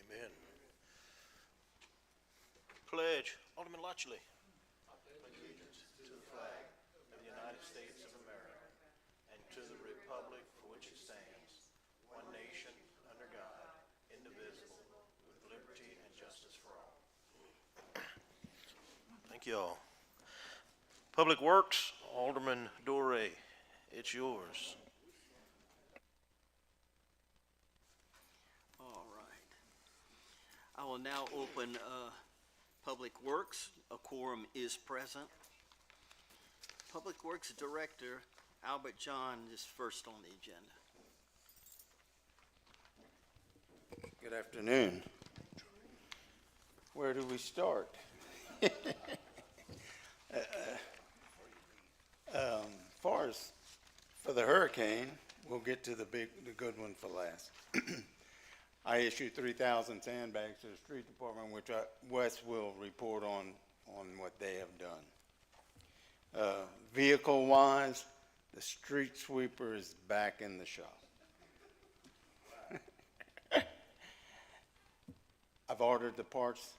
Amen. Pledge. Alderman Lotchley. Allegiance to the flag of the United States of America and to the republic for which it stands, one nation, under God, indivisible, with liberty and justice for all. Thank you all. Public Works, Alderman Doré, it's yours. All right. I will now open Public Works. A quorum is present. Public Works Director Albert John is first on the agenda. Good afternoon. Where do we start? Far as for the hurricane, we'll get to the good one for last. I issued 3,000 sandbags to the street department, which Wes will report on what they have done. Vehicle-wise, the street sweeper is back in the shop. I've ordered the parts.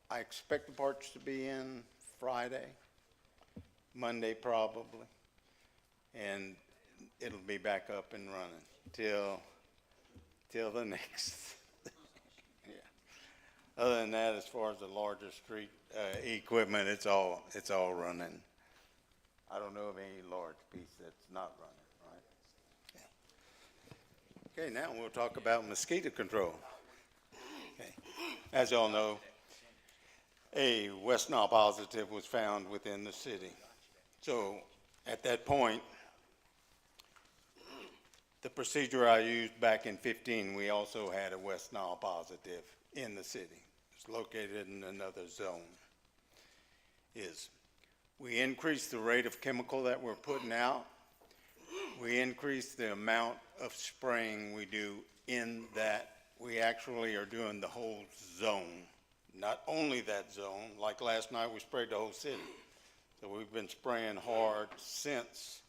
I expect the parts to be in Friday, Monday probably, and it'll be back up and running till the next. Yeah. Other than that, as far as the larger street equipment, it's all running. I don't know of any large piece that's not running, right? Yeah. Okay, now we'll talk about mosquito control. Okay. As y'all know, a West Nile positive was found within the city. So at that point, the procedure I used back in 15, we also had a West Nile positive in the city. It's located in another zone. We increased the rate of chemical that we're putting out. We increased the amount of spraying we do in that. We actually are doing the whole zone, not only that zone. Like last night, we sprayed the whole city. So we've been spraying hard since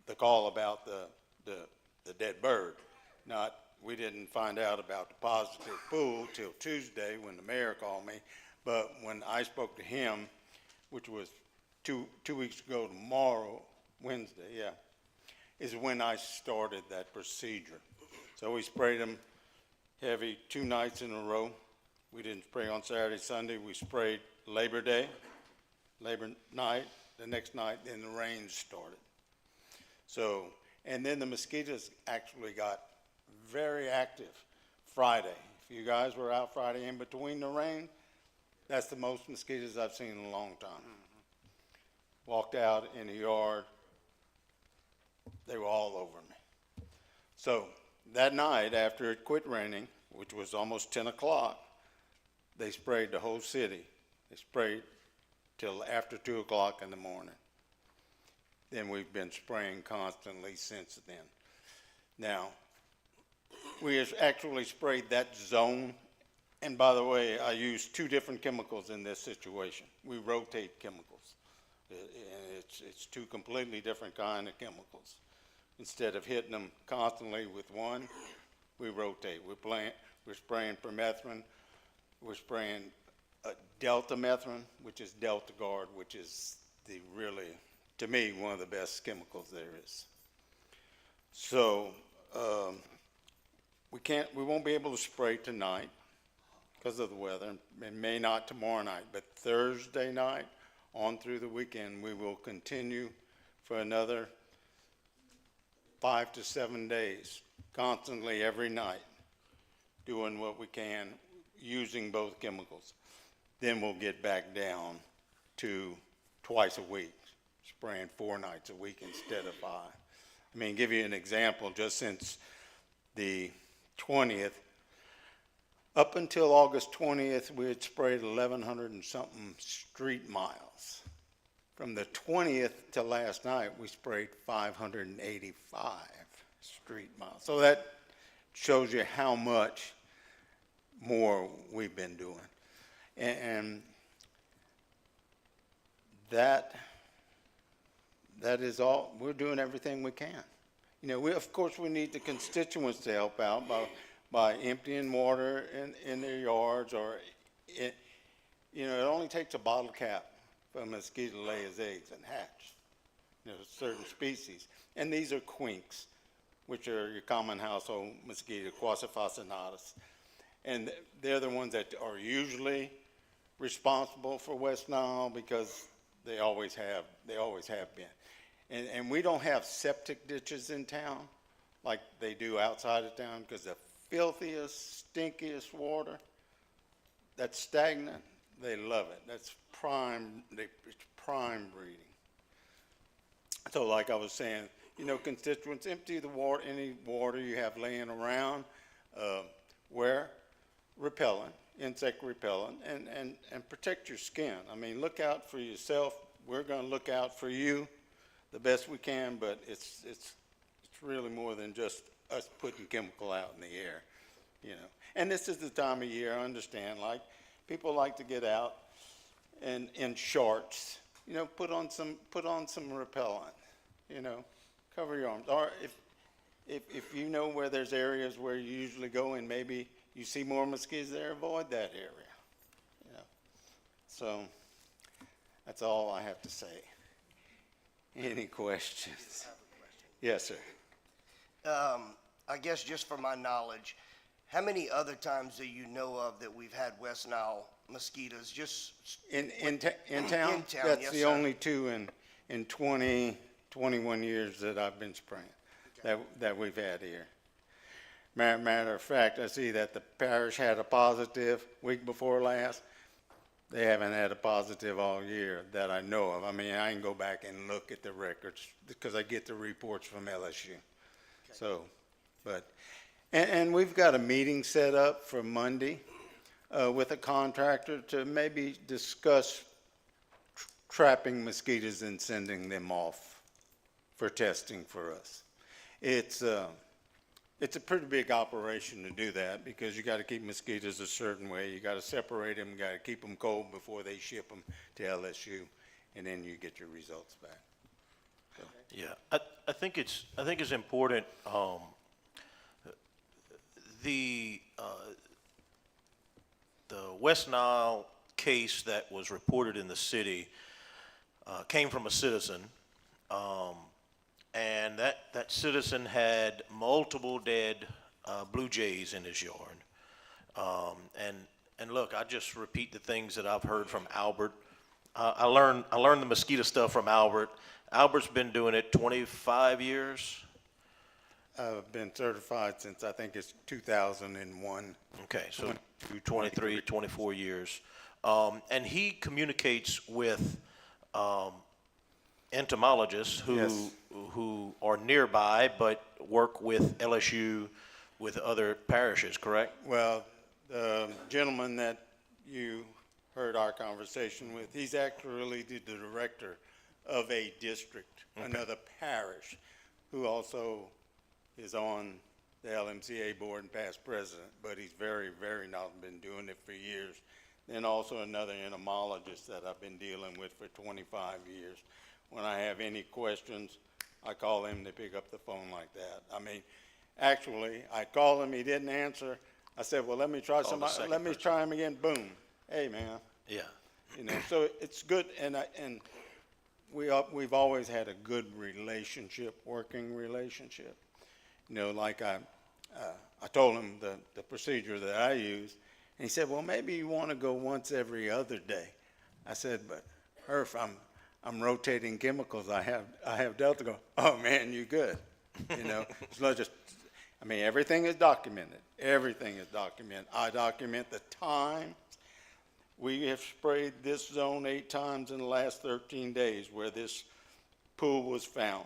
the call about the dead bird. We didn't find out about the positive pool till Tuesday when the mayor called me, but when I spoke to him, which was two weeks ago tomorrow, Wednesday, yeah, is when I started that procedure. So we sprayed them heavy 2 nights in a row. We didn't spray on Saturday, Sunday. We sprayed Labor Day, Labor night, the next night, then the rain started. So, and then the mosquitoes actually got very active Friday. If you guys were out Friday in between the rain, that's the most mosquitoes I've seen in a long time. Mm-hmm. Walked out in the yard, they were all over me. So that night after it quit raining, which was almost 10 o'clock, they sprayed the whole city. They sprayed till after 2 o'clock in the morning. Then we've been spraying constantly since then. Now, we actually sprayed that zone. And by the way, I used 2 different chemicals in this situation. We rotate chemicals. And it's 2 completely different kind of chemicals. Instead of hitting them constantly with one, we rotate. We're spraying permethrin. We're spraying deltamethrin, which is Delta Guard, which is the really, to me, one of the best chemicals there is. So we won't be able to spray tonight because of the weather. It may not tomorrow night, but Thursday night on through the weekend, we will continue for another 5 to 7 days, constantly every night, doing what we can, using both chemicals. Then we'll get back down to twice a week, spraying 4 nights a week instead of 5. I mean, give you an example, just since the 20th, up until August 20th, we had sprayed 1,100 and something street miles. From the 20th to last night, we sprayed 585 street miles. So that shows you how much more we've been doing. And that is all. We're doing everything we can. You know, of course, we need the constituents to help out by emptying water in their yards, or it, you know, it only takes a bottle cap for a mosquito to lay his eggs and hatch, you know, certain species. And these are quinks, which are your common household mosquito, Quasifacinatus. And they're the ones that are usually responsible for West Nile because they always have been. And we don't have septic ditches in town like they do outside of town, because the filthiest, stinkiest water that's stagnant, they love it. That's it's prime breeding. So like I was saying, you know, constituents, empty the water, any water you have laying around, wear repellent, insect repellent, and protect your skin. I mean, look out for yourself. We're going to look out for you the best we can, but it's really more than just us putting chemical out in the air, you know. And this is the time of year, I understand, like people like to get out and in shorts, you know, put on some repellent, you know, cover your arms. Or if you know where there's areas where you usually go and maybe you see more mosquitoes there, avoid that area, you know. So that's all I have to say. Any questions? Yes, sir. I guess just for my knowledge, how many other times do you know of that we've had West Nile mosquitoes? Just In town? In town, That's yes, the sir. only two in 21 years that I've been spraying, that we've had here. Matter of fact, I see that the parish had a positive week before last. They haven't had a positive all year that I know of. I mean, I can go back and look at the records because I get the reports from LSU. So, but, and we've got a meeting set up for Monday with a contractor to maybe discuss trapping mosquitoes and sending them off for testing for us. It's a pretty big operation to do that because you got to keep mosquitoes a certain way. You got to separate them. You got to keep them cold before they ship them to LSU, and then you get your results back. So. Yeah, I think it's important. The West Nile case that was reported in the city came from a citizen. And that citizen had multiple dead blue jays in his yard. And look, I just repeat the things that I've heard from Albert. I learned the mosquito stuff from Albert. Albert's been doing it 25 years. I've been certified since I think it's 2001. Okay, so 23, 24 years. And he communicates with entomologists Yes. who are nearby but work with LSU with other parishes, correct? Well, the gentleman that you heard our conversation with, he's actually the director of a district, another parish, who also is on the LMCA board and past president, but he's very not been doing it for years. Then also another entomologist that I've been dealing with for 25 years. When I have any questions, I call him, they pick up the phone like that. I mean, actually, I called him, he didn't answer. I said, well, let me try try him again. Boom. Hey, man. Yeah. You know, so it's good, and we've always had a good relationship, working relationship. You know, like I told him the procedure that I use, and he said, well, maybe you want to go once every other day. I said, but Herf, I'm rotating chemicals. I have Delta go, oh man, you good. You know, it's not just, I mean, everything is documented. Everything is documented. I document the time. We have sprayed this zone 8 times in the last 13 days where this pool was found.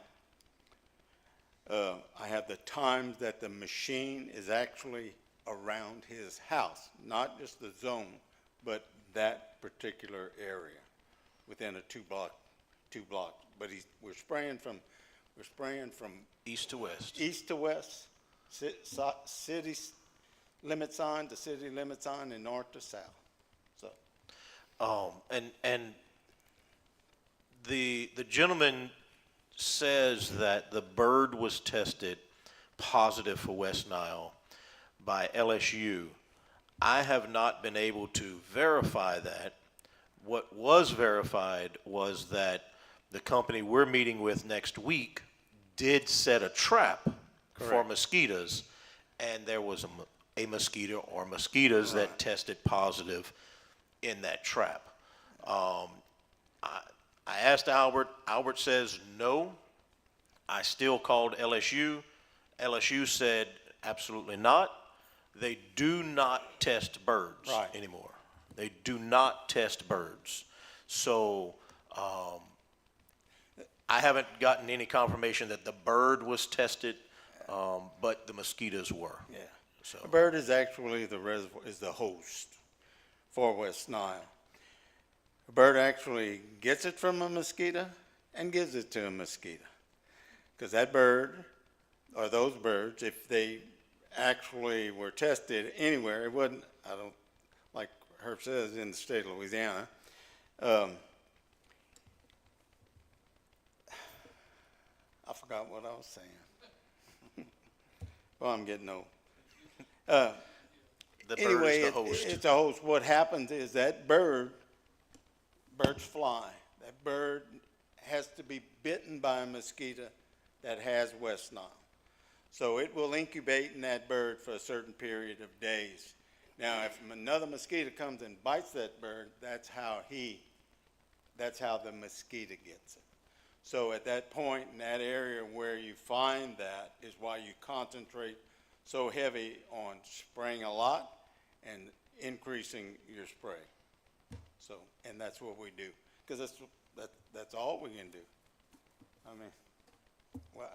I have the times that the machine is actually around his house, not just the zone, but that particular area within a two block. But we're spraying from East to west. east to west, city limit sign to city limit sign, and north to south. So And the gentleman says that the bird was tested positive for West Nile by LSU. I have not been able to verify that. What was verified was that the company we're meeting with next week did set a trap for mosquitoes, and there was a mosquito or mosquitoes that tested positive in that trap. I asked Albert. Albert says no. I still called LSU. LSU said absolutely not. They do not test birds anymore. They do not test birds. So I haven't gotten any confirmation that the bird was tested, but the mosquitoes were. Yeah. So The bird is actually the reservoir, is the host for West Nile. A bird actually gets it from a mosquito and gives it to a mosquito. Because that bird, or those birds, if they actually were tested anywhere, it wasn't, I don't, like Herb says, in the state of Louisiana. I forgot what I was saying. Well, I'm getting old. the bird Anyway, is the host. it's a host. What happens is that birds fly. That bird has to be bitten by a mosquito that has West Nile. So it will incubate in that bird for a certain period of days. Now, if another mosquito comes and bites that bird, that's how the mosquito gets it. So at that point in that area where you find that is why you concentrate so heavy on spraying a lot and increasing your spray. So, and that's what we do, because that's all we can do. I mean, well,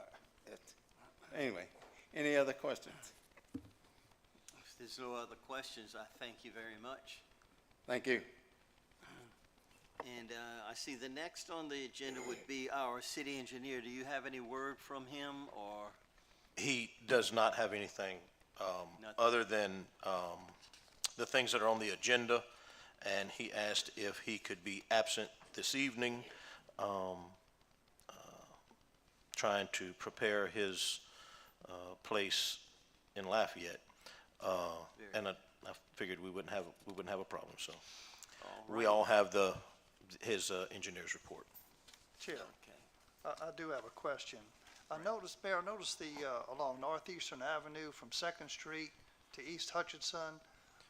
anyway, any other questions? If there's no other questions, I thank you very much. Thank you. And I see the next on the agenda would be our city engineer. Do you have any word from him, or? He does not have anything Nothing. other than the things that are on the agenda, and he asked if he could be absent this evening, trying to prepare his place in Lafayette. And I figured we wouldn't have a problem. So we all have his engineer's report. Chair, Okay. I do have a question. Mayor, I noticed along Northeastern Avenue from Second Street to East Hutchinson,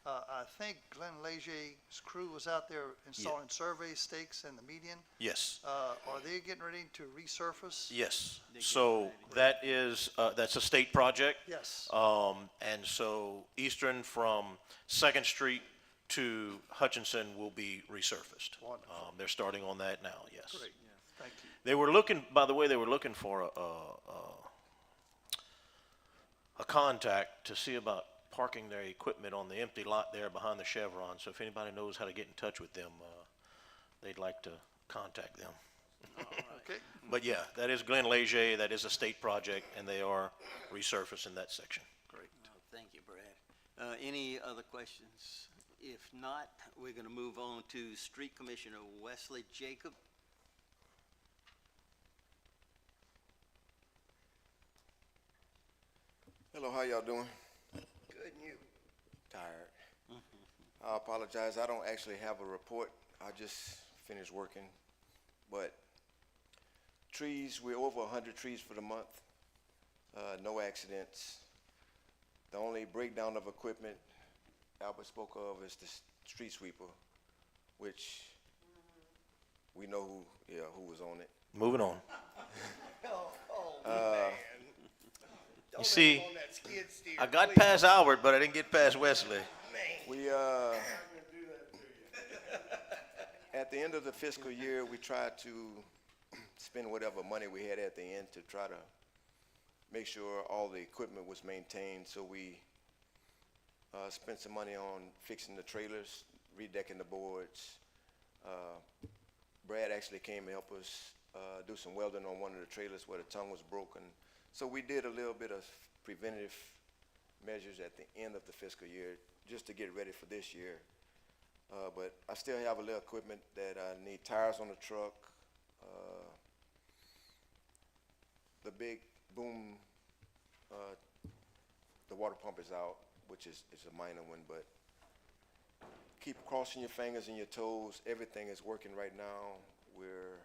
I think Glenn Legier's crew was out there installing survey stakes in the median. Yes. Are they getting ready to resurface? Yes. So that's a state project. Yes. And so Eastern from Second Street to Hutchinson will be resurfaced. Wonderful. They're starting on that now, yes. Great, thank you. They were looking, by the way, for a contact to see about parking their equipment on the empty lot there behind the Chevron. So if anybody knows how to get in touch with them, they'd like to contact them. Okay, But yeah, that is Glenn Leger. That is a state project, and they are resurfacing that section. great. Thank you, Brad. Any other questions? If not, we're going to move on to Street Commissioner Wesley Jacob. Hello, how y'all doing? Good, and you? Tired. I apologize, I don't actually have a report. I just finished working. But trees, we're over 100 trees for the month. No accidents. The only breakdown of equipment Albert spoke of is the street sweeper, which we know who was on it. Moving on. Man. You see, On that skid steer, I got please. past Albert, but I didn't get past Wesley. We, at the end of the fiscal year, we tried to spend whatever money we had at the end to try to make sure all the equipment was maintained. So we spent some money on fixing the trailers, redecking the boards. Brad actually came to help us do some welding on one of the trailers where the tongue was broken. So we did a little bit of preventative measures at the end of the fiscal year just to get ready for this year. But I still have a little equipment that I need tires on the truck, big boom, the water pump is out, which is a minor one, but keep crossing your fingers and your toes. Everything is working right now. We're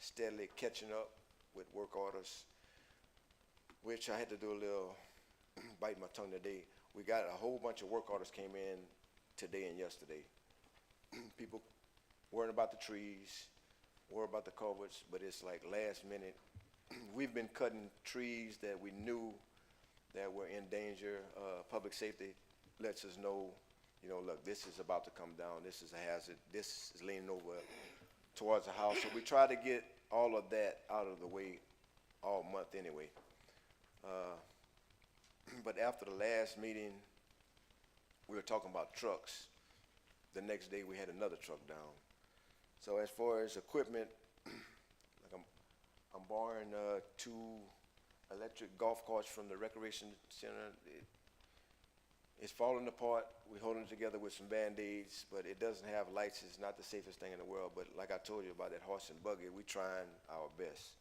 steadily catching up with work orders, which I had to do a little bite my tongue today. We got a whole bunch of work orders came in today and yesterday. People worrying about the trees, worrying about the culverts, but it's like last minute. We've been cutting trees that we knew that were in danger. Public safety lets us know, you know, look, this is about to come down. This is a hazard. This is leaning over towards the house. So we try to get all of that out of the way all month anyway. But after the last meeting, we were talking about trucks. The next day, we had another truck down. So as far as equipment, like I'm borrowing 2 electric golf carts from the recreation center. It's falling apart. We're holding it together with some Band-Aids, but it doesn't have lights. It's not the safest thing in the world. But like I told you about that horse and buggy, we're trying our best.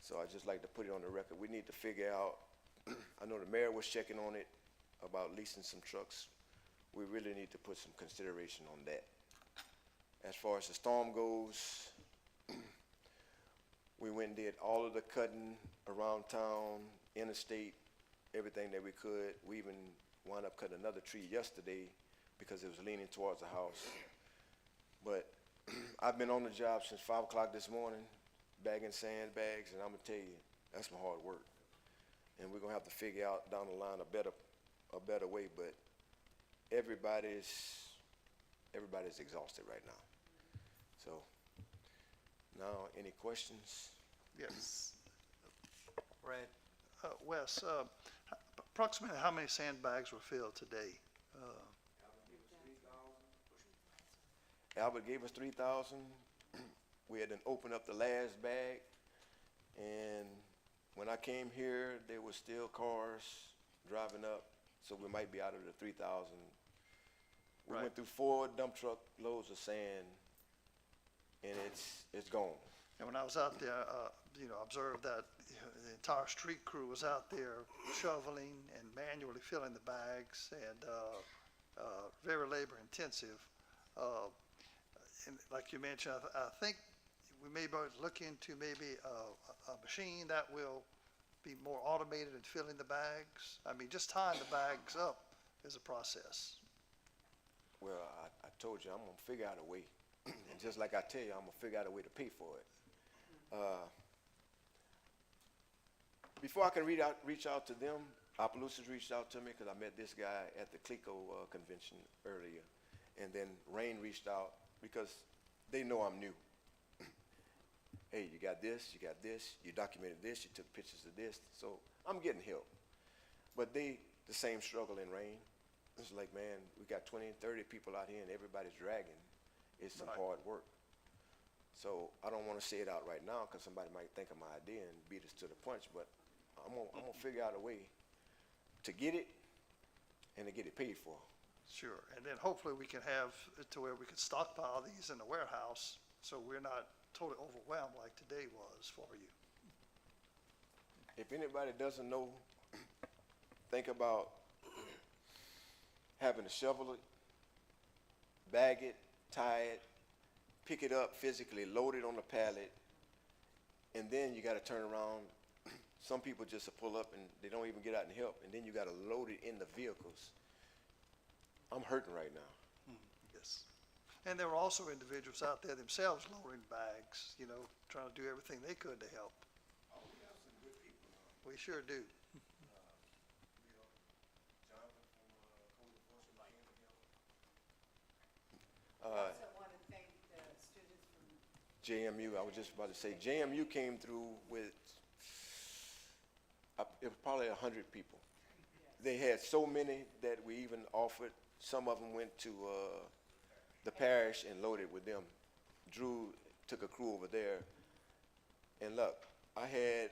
So I just like to put it on the record. We need to figure out, I know the mayor was checking on it about leasing some trucks. We really need to put some consideration on that. As far as the storm goes, we went and did all of the cutting around town, interstate, everything that we could. We even wound up cutting another tree yesterday because it was leaning towards the house. But I've been on the job since 5 o'clock this morning, bagging sandbags, and I'm gonna tell you, that's some hard work. And we're gonna have to figure out down the line a better way, but everybody's exhausted right now. So now, any questions? Yes. Brad? Wes, approximately how many sandbags were filled today? Albert gave us 3,000. We had to open up the last bag, and when I came here, there were still cars driving up, so we might be out of the 3,000. We Right. went through 4 dump truck loads of sand, and it's gone. And when I was out there, observed that the entire street crew was out there shoveling and manually filling the bags, and very labor intensive. And like you mentioned, I think we may look into maybe a machine that will be more automated in filling the bags. I mean, just tying the bags up is a process. Well, I told you, I'm gonna figure out a way. And just like I tell you, I'm gonna figure out a way to pay for it. Before I can reach out to them, Opelousas reached out to me because I met this guy at the CLECO convention earlier. And then Rain reached out because they know I'm new. Hey, you got this, you documented this, you took pictures of this. So I'm getting help. But the same struggle in Rain. It's like, man, we got 20, 30 people out here and everybody's dragging. It's some Right. hard work. So I don't want to say it out right now because somebody might think of my idea and beat us to the punch, but I'm gonna figure out a way to get it and to get it paid for. Sure, and then hopefully we can have it to where we can stockpile these in the warehouse, so we're not totally overwhelmed like today was for you. If anybody doesn't know, think about having to shovel it, bag it, tie it, pick it up physically, load it on the pallet, and then you gotta turn around. Some people just pull up and they don't even get out and help, and then you gotta load it in the vehicles. I'm hurting right now. Yes. And there were also individuals out there themselves loading bags, trying to do everything they could to help. Oh, we have some good people. We sure do. Jonathan from Code Enforcement came to help. I also want to thank the students from JMU, I was just about to say, JMU came through with, it was probably 100 people. They had so many that we even offered, some of them went to the parish and loaded with them. Drew took a crew over there, and look, I had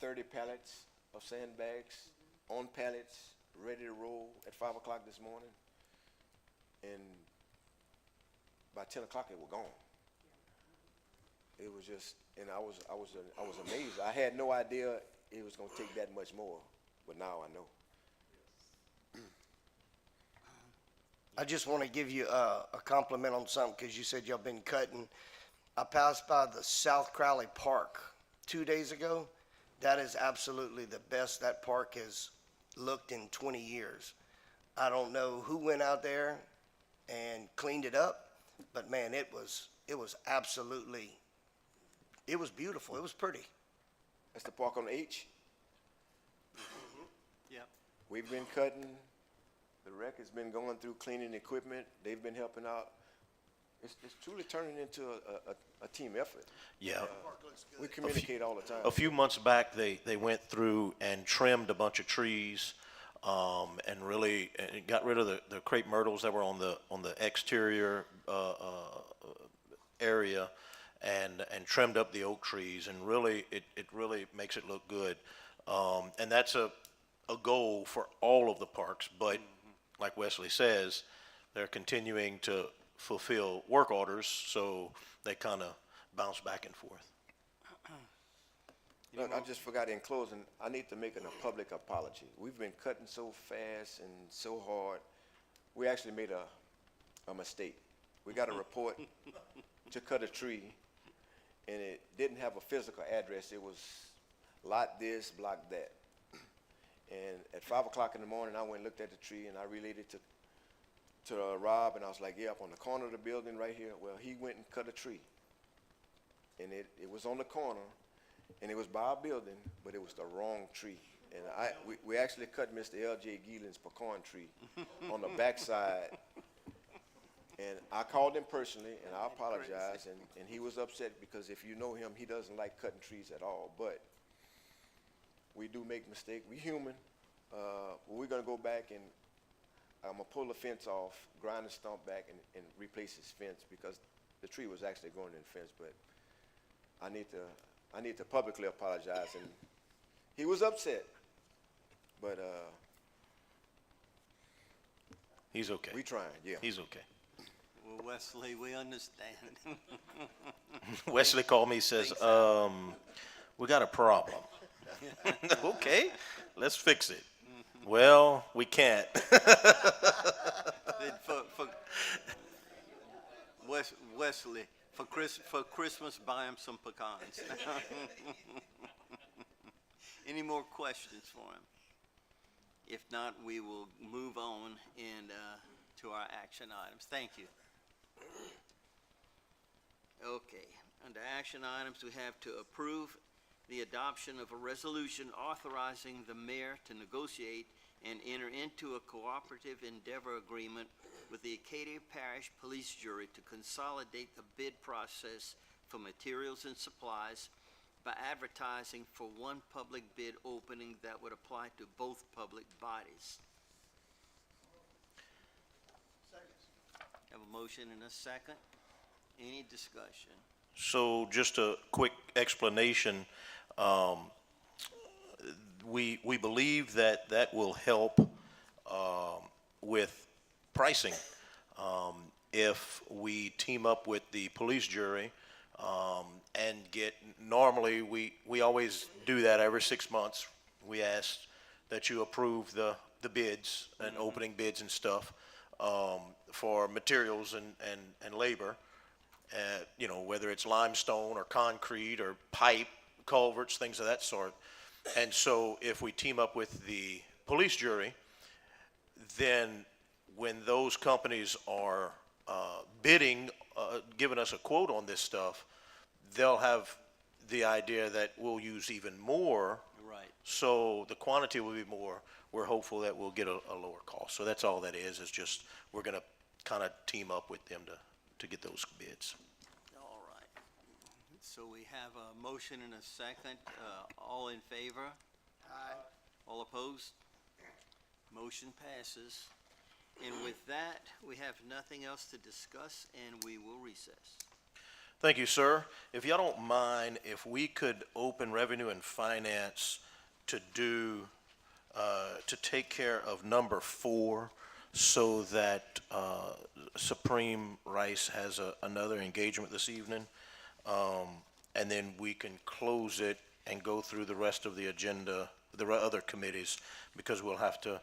30 pallets of sandbags on pallets, ready to roll at 5 o'clock this morning, and by 10 o'clock, they were gone. It was just, and I was amazed. I had no idea it was gonna take that much more, but now I know. I just want to give you a compliment on something, because you said y'all been cutting. I passed by the South Crowley Park 2 days ago. That is absolutely the best that park has looked in 20 years. I don't know who went out there and cleaned it up, but man, it was absolutely, it was beautiful. It was pretty. That's the park on the H. Yep. We've been cutting. The rec has been going through cleaning equipment. They've been helping out. It's truly turning into a team effort. Yeah. We communicate all the time. A few months back, they went through and trimmed a bunch of trees, and really got rid of the crepe myrtles that were on the exterior area, and trimmed up the oak trees, and really it really makes it look good. And that's a goal for all of the parks, but like Wesley says, they're continuing to fulfill work orders, so they kind of bounce back and forth. Look, I just forgot in closing, I need to make a public apology. We've been cutting so fast and so hard. We actually made a mistake. We got a report to cut a tree, and it didn't have a physical address. It was lot this, block that. And at 5 o'clock in the morning, I went and looked at the tree, and I relayed it to Rob, and I was like, yeah, up on the corner of the building right here. Well, he went and cut a tree, and it was on the corner, and it was by our building, but it was the wrong tree. And we actually cut Mr. L.J. Geelin's pecan tree on the backside. And I called him personally, and I apologized, and he was upset because if you know him, he doesn't like cutting trees at all. But we do make mistakes. We're human. We're going to go back, and I'm going to pull the fence off, grind the stump back, and replace his fence, because the tree was actually going in the fence. But I need to publicly apologize, and he was upset. But He's okay. we trying, yeah. He's okay. Well, Wesley, we understand. Wesley called me, says, we got a problem. Okay, let's fix it. Well, we can't. Wesley, for Christmas, buy him some pecans. Any more questions for him? If not, we will move on and to our action items. Thank you. Okay, under action items, we have to approve the adoption of a resolution authorizing the mayor to negotiate and enter into a cooperative endeavor agreement with the Acadia Parish Police Jury to consolidate the bid process for materials and supplies by advertising for one public bid opening that would apply to both public bodies. Have a motion and a second. Any discussion? So just a quick explanation. We believe that will help with pricing. If we team up with the police jury and normally we always do that every 6 months. We ask that you approve the bids and opening bids and stuff for materials and labor. Whether it's limestone or concrete or pipe, culverts, things of that sort. And so if we team up with the police jury, then when those companies are bidding, giving us a quote on this stuff, they'll have the idea that we'll use even more. Right. So the quantity will be more. We're hopeful that we'll get a lower cost. So that's all that is just we're going to kind of team up with them to get those bids. All right. So we have a motion and a second. All in favor? Aye. All opposed? Motion passes. And with that, we have nothing else to discuss, and we will recess. Thank you, sir. If y'all don't mind, if we could open Revenue and Finance to take care of number 4 so that Supreme Rice has another engagement this evening. and then we can close it and go through the rest of the agenda, other committees, because we'll have to,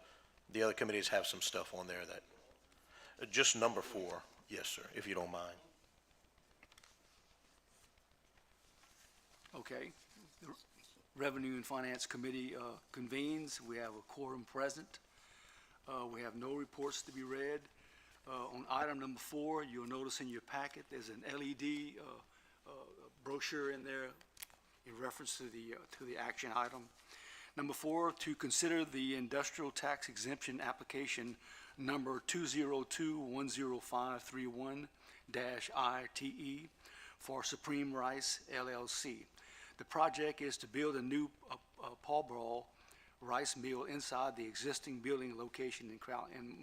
the other committees have some stuff on there that, just number 4, yes, sir, if you don't mind. Okay. The Revenue and Finance Committee convenes. We have a quorum present. We have no reports to be read. On item number 4, you'll notice in your packet, there's an LED brochure in there in reference to the action item. Number 4, to consider the industrial tax exemption application number 202-10531-ITE for Supreme Rice LLC. The project is to build a new Paul Brawl rice mill inside the existing building location in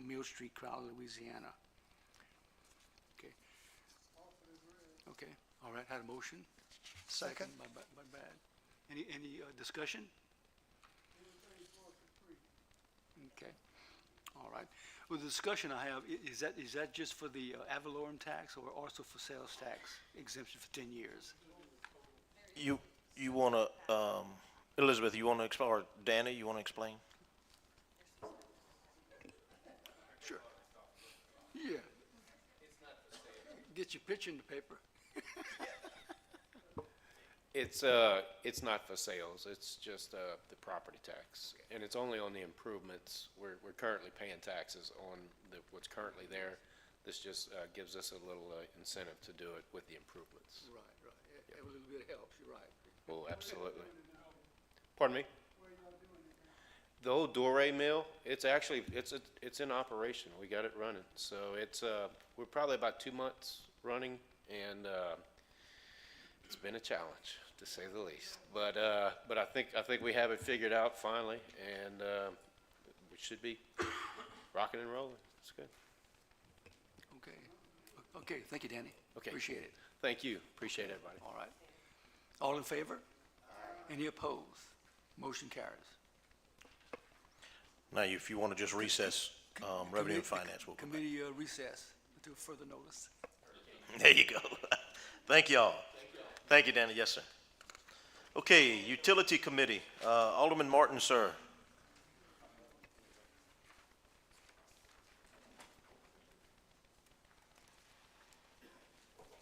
Mill Street, Crowley, Louisiana. Okay. Okay, all right, had a motion? Second. By Bad. Any discussion? Okay, all right. Well, the discussion I have, is that just for the ad valorem tax or also for sales tax exemption for 10 years? You want to, Elizabeth, you want to explain, or Danny, you want to explain? Sure. Yeah. Get your picture in the paper. It's not for sales, it's just the property tax, and it's only on the improvements. We're currently paying taxes on what's currently there. This just gives us a little incentive to do it with the improvements. Right. A little bit helps, you're right. Oh, absolutely. Pardon me? The old Doré mill, it's actually, it's in operation. We got it running. So it's, we're probably about 2 months running, and it's been a challenge, to say the least. But I think we have it figured out finally, and we should be rocking and rolling. It's good. Okay, thank you, Danny. Okay. Appreciate it. Thank you. Appreciate it, everybody. All right. All in favor? Any opposed? Motion carries. Now, if you want to just recess, Revenue and Finance, we'll come back. Committee recess until further notice. There you go. Thank you all. Thank you, Danny. Yes, sir. Okay, Utility Committee, Alderman Martin, sir.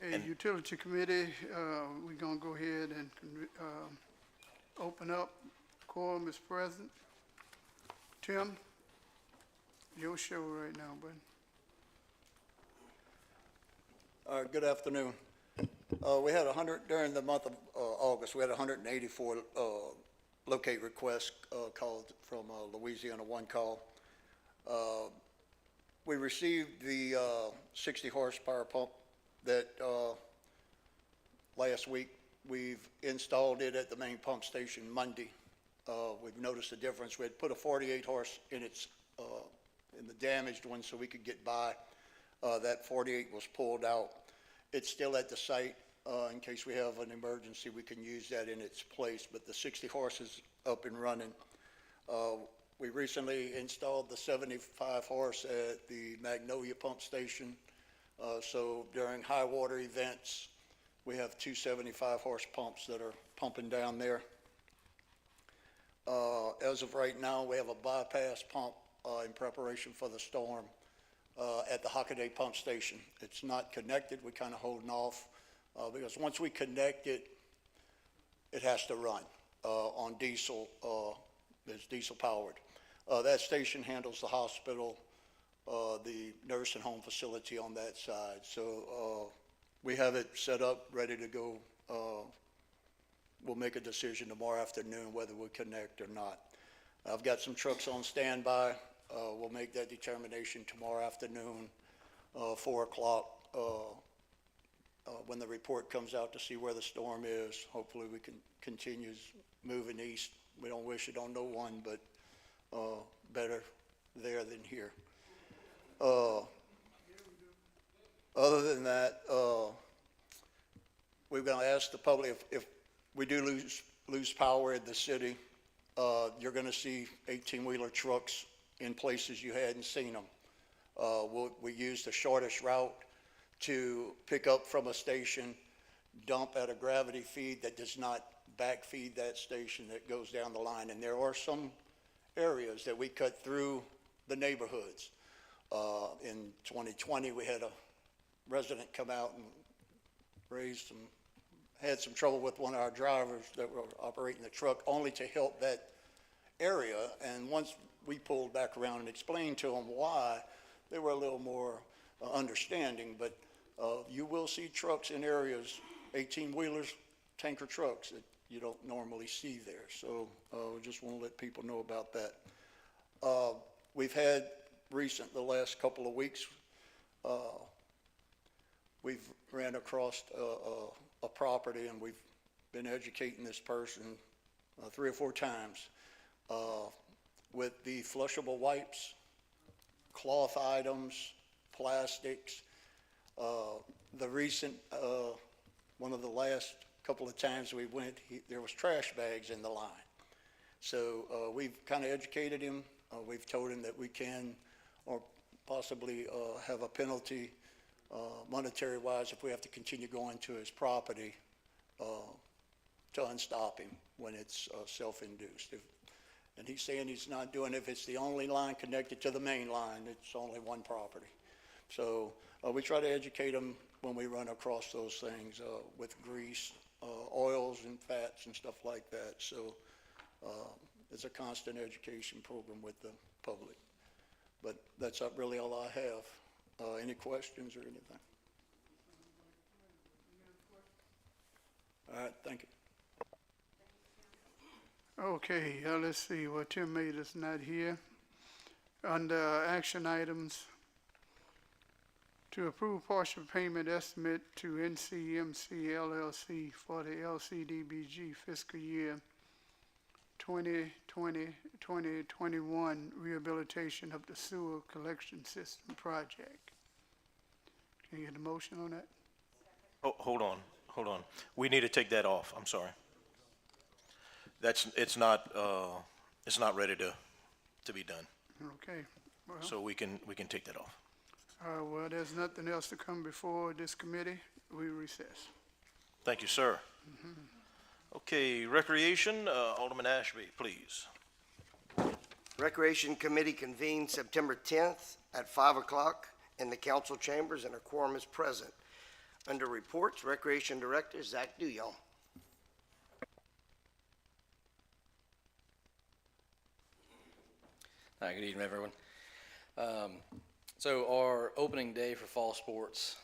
Hey, Utility Committee, we're gonna go ahead and, open up. Quorum is present. Tim, your show right now, bud. Good afternoon. We had during the month of August, we had 184 locate requests called from Louisiana One Call. We received the 60 horsepower pump that last week. We've installed it at the main pump station Monday. We've noticed a difference. We had put a 48 horse in in the damaged one so we could get by. That 48 was pulled out. It's still at the site. In case we have an emergency, we can use that in its place, but the 60 horses up and running. We recently installed the 75 horse at the Magnolia pump station. So during high water events, we have 2 75 horse pumps that are pumping down there. As of right now, we have a bypass pump in preparation for the storm at the Hockaday pump station. It's not connected. We're kind of holding off because once we connect it, it has to run on diesel. It's diesel powered. That station handles the hospital, the nursing home facility on that side. So we have it set up, ready to go. We'll make a decision tomorrow afternoon whether we connect or not. I've got some trucks on standby. We'll make that determination tomorrow afternoon, 4 o'clock, when the report comes out to see where the storm is. Hopefully we can continue moving east. We don't wish it on no one, but better there than here. Other than that, we're going to ask the public if we do lose power in the city, you're going to see 18-wheeler trucks in places you hadn't seen them. We use the shortest route to pick up from a station, dump at a gravity feed that does not backfeed that station that goes down the line. And there are some areas that we cut through the neighborhoods. In 2020, we had a resident come out and had some trouble with one of our drivers that were operating the truck, only to help that area. And once we pulled back around and explained to them why, they were a little more understanding. But you will see trucks in areas, 18-wheelers, tanker trucks that you don't normally see there. So we just want to let people know about that. We've had the last couple of weeks, we've ran across a property, and we've been educating this person 3 or 4 times with the flushable wipes, cloth items, plastics. The recent, one of the last couple of times we went, there was trash bags in the line. So we've kind of educated him. We've told him that we can, or possibly have a penalty monetary-wise if we have to continue going to his property to unstop him when it's self-induced. And he's saying he's not doing it if it's the only line connected to the main line. It's only one property. So we try to educate them when we run across those things with grease, oils and fats and stuff like that. So it's a constant education program with the public. But that's not really all I have. Any questions or anything? All right, thank you. Okay, let's see, well, Tim Made is not here. Under action items, to approve partial payment estimate to NCMC LLC for the LCDBG fiscal year 2020-2021 rehabilitation of the sewer collection system project. Can you get a motion on that? Oh, hold on. We need to take that off. I'm sorry. It's not ready to be done. Okay, well, So we can take that off. well, there's nothing else to come before this committee. We recess. Thank you, sir. Okay, Recreation, Alderman Ashby, please. Recreation Committee convened September 10th at 5 o'clock in the council chambers, and a quorum is present. Under reports, Recreation Director Zach Duyon. Hi, good evening, everyone. So our opening day for fall sports,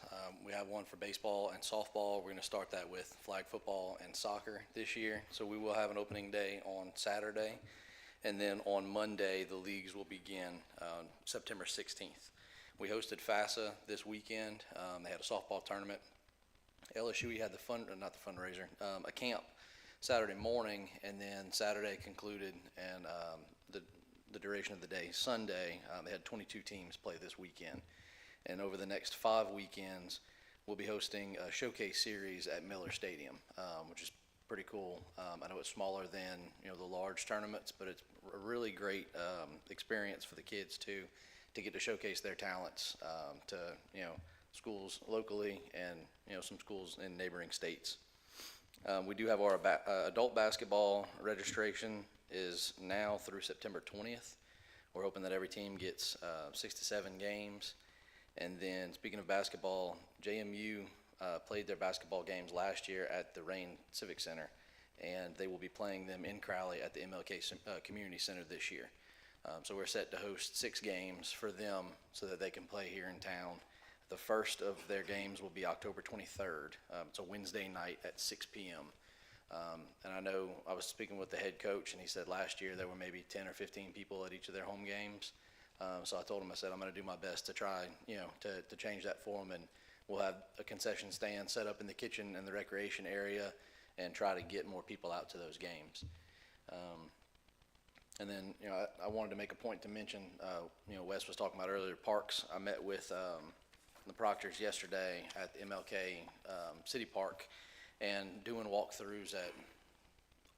we have one for baseball and softball. We're going to start that with flag football and soccer this year. So we will have an opening day on Saturday, and then on Monday, the leagues will begin September 16th. We hosted FASA this weekend. They had a softball tournament. LSU had a camp Saturday morning, and then Saturday concluded, and the duration of the day. Sunday, they had 22 teams play this weekend. And over the next 5 weekends, we'll be hosting a showcase series at Miller Stadium, which is pretty cool. I know it's smaller than the large tournaments, but it's a really great experience for the kids to get to showcase their talents to schools locally and some schools in neighboring states. We do have our adult basketball registration is now through September 20th. We're hoping that every team gets 6 to 7 games. And then speaking of basketball, JMU played their basketball games last year at the Rain Civic Center, and they will be playing them in Crowley at the MLK Community Center this year. So we're set to host 6 games for them so that they can play here in town. The first of their games will be October 23rd. It's a Wednesday night at 6 p.m. And I know I was speaking with the head coach, and he said last year there were maybe 10 or 15 people at each of their home games. So I told him, I said, I'm going to do my best to try, to change that for them. And we'll have a concession stand set up in the kitchen and the recreation area and try to get more people out to those games. And then, I wanted to make a point to mention, Wes was talking about earlier, parks. I met with the Proctors yesterday at the MLK City Park and doing walkthroughs at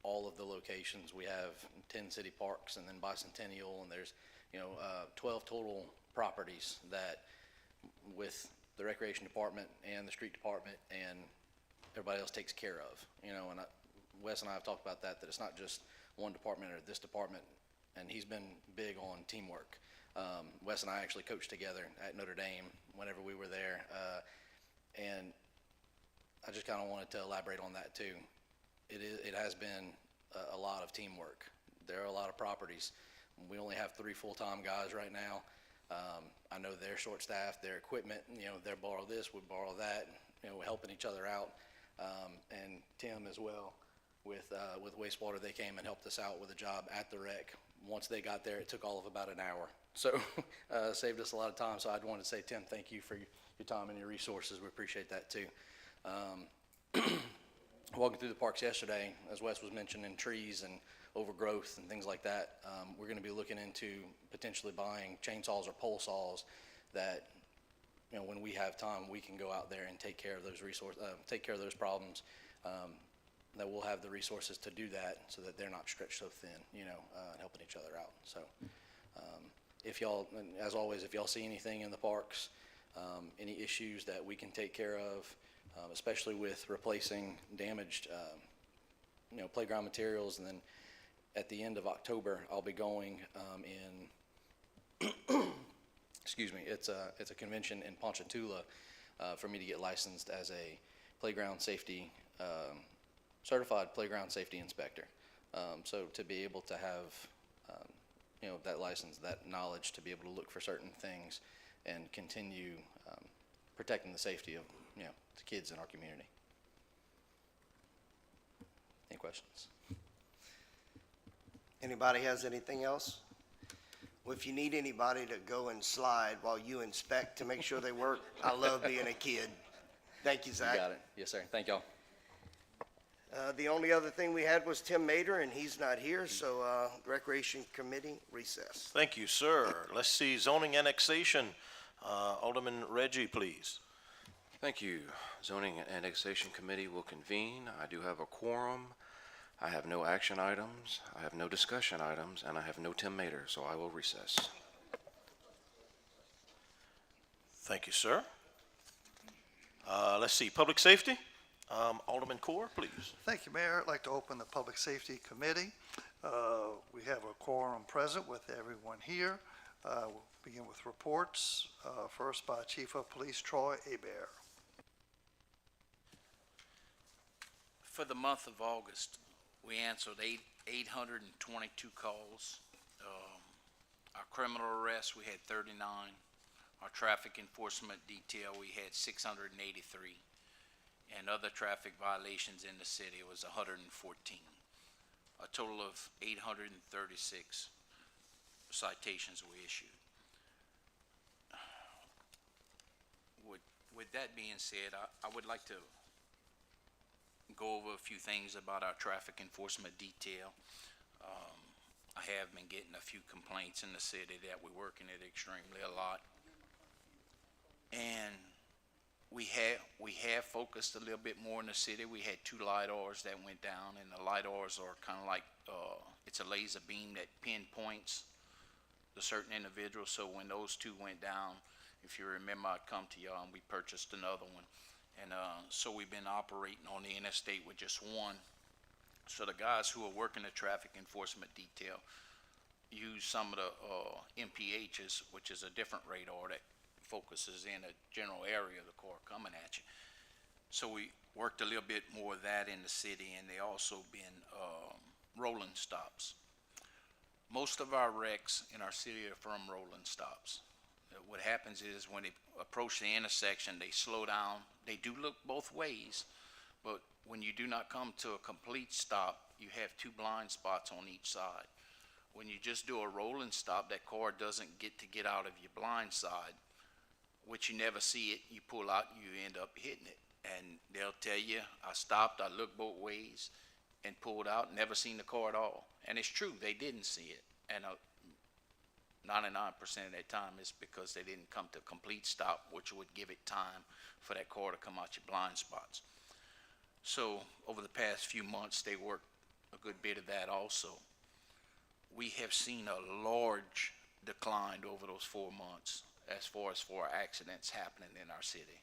all of the locations. We have 10 city parks and then Bicentennial, and there's 12 total properties that, with the recreation department and the street department and everybody else takes care of, you know, and Wes and I have talked about that it's not just one department or this department, and he's been big on teamwork. Wes and I actually coached together at Notre Dame whenever we were there, and I just kind of wanted to elaborate on that too. It has been a lot of teamwork. There are a lot of properties. We only have 3 full-time guys right now. I know they're short-staffed, their equipment, you know, they borrow this, we borrow that, you know, helping each other out. And Tim as well, with wastewater, they came and helped us out with a job at the rec. Once they got there, it took all of about an hour. So saved us a lot of time. So I'd want to say, Tim, thank you for your time and your resources. We appreciate that too. Walking through the parks yesterday, as Wes was mentioning, trees and overgrowth and things like that, we're going to be looking into potentially buying chainsaws or pole saws that, you know, when we have time, we can go out there and take care of those take care of those problems. That we'll have the resources to do that, so that they're not stretched so thin, you know, and helping each other out. So, if y'all, as always, if y'all see anything in the parks, any issues that we can take care of, especially with replacing damaged, you know, playground materials, and then at the end of October, I'll be going in. Excuse me. It's a convention in Ponchatoula for me to get licensed as a playground safety. Certified playground safety inspector. So to be able to have, you know, that license, that knowledge to be able to look for certain things and continue protecting the safety of, you know, the kids in our community. Any questions? Anybody has anything else? Well, if you need anybody to go and slide while you inspect to make sure they work, I love being a kid. Thank you, Zach. You got it. Yes, sir. Thank y'all. The only other thing we had was Tim Mater, and he's not here, so Recreation Committee recess. Thank you, sir. Let's see zoning annexation. Alderman Reggie, please. Thank you. Zoning and Annexation Committee will convene. I do have a quorum. I have no action items. I have no discussion items, and I have no Tim Mater, so I will recess. Thank you, sir. Let's see, public safety. Alderman Corr, please. Thank you, Mayor. I'd like to open the Public Safety Committee. We have a quorum present with everyone here. We'll begin with reports, first by Chief of Police Troy Hebert. For the month of August, we answered 822 calls. Our criminal arrests, we had 39. Our traffic enforcement detail, we had 683. And other traffic violations in the city was 114. A total of 836 citations we issued. With that being said, I would like to go over a few things about our traffic enforcement detail. I have been getting a few complaints in the city that we're working it extremely a lot. And we have focused a little bit more in the city. We had 2 lidars that went down, and the lidars are kind of like, it's a laser beam that pinpoints the certain individual. So when those 2 went down, if you remember, I come to y'all and we purchased another one. And so we've been operating on the interstate with just 1. So the guys who are working the traffic enforcement detail use some of the MPHs, which is a different radar that focuses in a general area of the car coming at you. So we worked a little bit more of that in the city, and they also been rolling stops. Most of our wrecks in our city are from rolling stops. What happens is when they approach the intersection, they slow down. They do look both ways, but when you do not come to a complete stop, you have 2 blind spots on each side. When you just do a rolling stop, that car doesn't get out of your blind side, which you never see it. You pull out, you end up hitting it. And they'll tell you, I stopped, I looked both ways and pulled out, never seen the car at all. And it's true, they didn't see it. And 99% of that time is because they didn't come to a complete stop, which would give it time for that car to come out your blind spots. So over the past few months, they worked a good bit of that also. We have seen a large decline over those 4 months as far as for accidents happening in our city.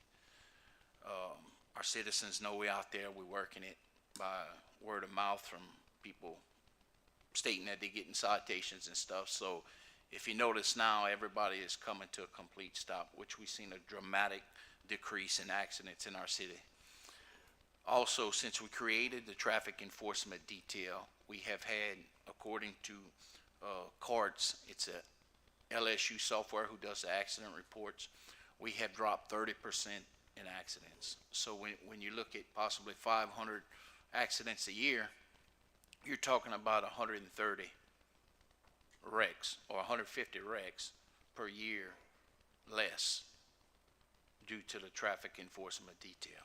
our citizens know we're out there, we're working it by word of mouth from people stating that they're getting citations and stuff. So if you notice now, everybody is coming to a complete stop, which we've seen a dramatic decrease in accidents in our city. Also, since we created the traffic enforcement detail, we have had, according to CARTS, it's a LSU software who does the accident reports, we have dropped 30% in accidents. So when you look at possibly 500 accidents a year, you're talking about 130 wrecks or 150 wrecks per year less due to the traffic enforcement detail.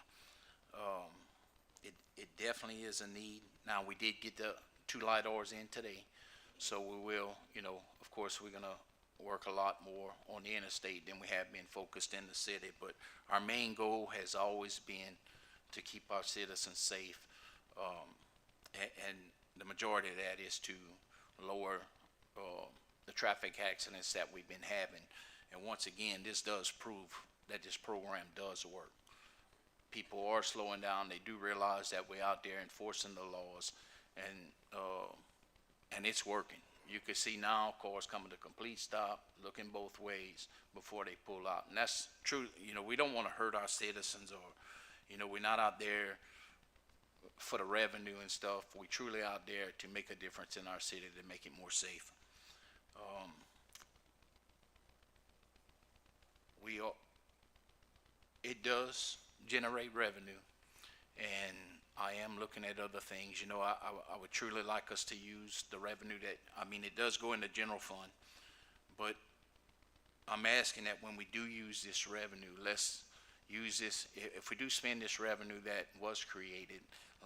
It definitely is a need. Now, we did get the 2 LiDARs in today, so we will, of course, we're gonna work a lot more on the interstate than we have been focused in the city, but our main goal has always been to keep our citizens safe. And the majority of that is to lower the traffic accidents that we've been having. And once again, this does prove that this program does work. People are slowing down. They do realize that we're out there enforcing the laws, and it's working. You can see now cars coming to complete stop, looking both ways before they pull out. And that's true. We don't want to hurt our citizens, or, we're not out there for the revenue and stuff. We truly out there to make a difference in our city, to make it more safe. It does generate revenue, and I am looking at other things. I would truly like us to use the revenue it does go in the general fund, but I'm asking that when we do use this revenue, let's use this, if we do spend this revenue that was created,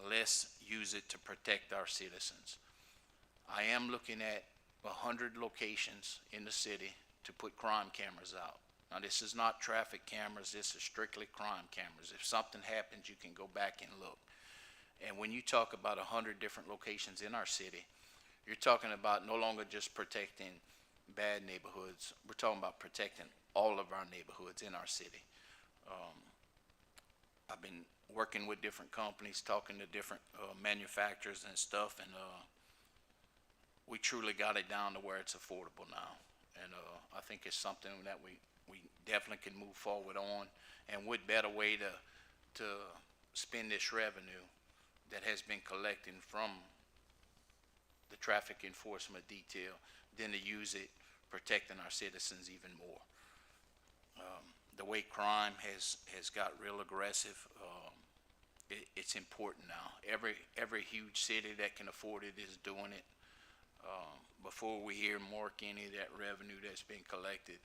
let's use it to protect our citizens. I am looking at 100 locations in the city to put crime cameras out. Now, this is not traffic cameras, this is strictly crime cameras. If something happens, you can go back and look. And when you talk about 100 different locations in our city, you're talking about no longer just protecting bad neighborhoods, we're talking about protecting all of our neighborhoods in our city. I've been working with different companies, talking to different manufacturers and stuff, and we truly got it down to where it's affordable now. And I think it's something that we definitely can move forward on. And what better way to spend this revenue that has been collecting from the traffic enforcement detail than to use it protecting our citizens even more. The way crime has got real aggressive, it's important now. Every huge city that can afford it is doing it. Before we earmark any of that revenue that's being collected,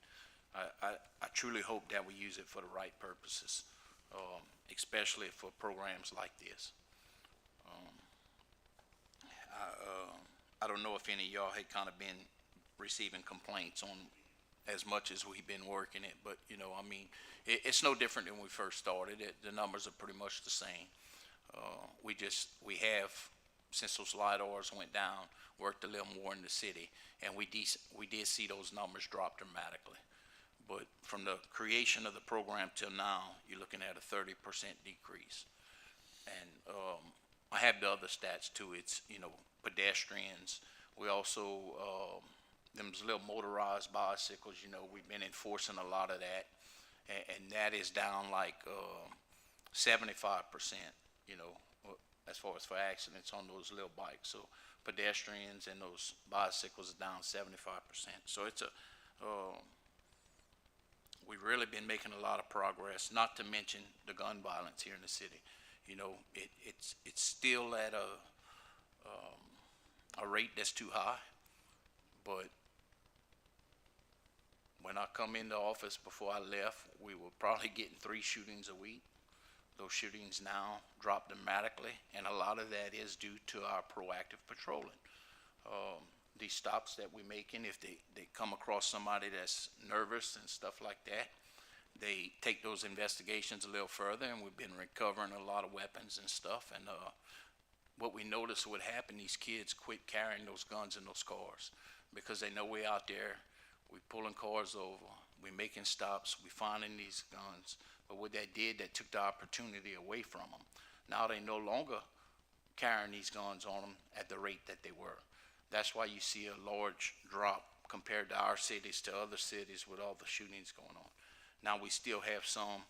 I truly hope that we use it for the right purposes, especially for programs like this. I don't know if any of y'all had kind of been receiving complaints on as much as we've been working it, but it's no different than when we first started. The numbers are pretty much the same. We have, since those LiDARs went down, worked a little more in the city, and we did see those numbers drop dramatically. But from the creation of the program till now, you're looking at a 30% decrease. And I have the other stats too. It's, pedestrians. We also, them little motorized bicycles, we've been enforcing a lot of that. And that is down like 75%, as far as for accidents on those little bikes. So pedestrians and those bicycles are down 75%. So it's we've really been making a lot of progress, not to mention the gun violence here in the city. It's still at a rate that's too high, but when I come into office, before I left, we were probably getting 3 shootings a week. Those shootings now drop dramatically, and a lot of that is due to our proactive patrolling. These stops that we're making, if they come across somebody that's nervous and stuff like that, they take those investigations a little further, and we've been recovering a lot of weapons and stuff. And what we noticed would happen, these kids quit carrying those guns in those cars because they know we're out there, we're pulling cars over, we're making stops, we're finding these guns. But what that did, that took the opportunity away from them. Now they no longer carrying these guns on them at the rate that they were. That's why you see a large drop compared to our cities to other cities with all the shootings going on. Now we still have some,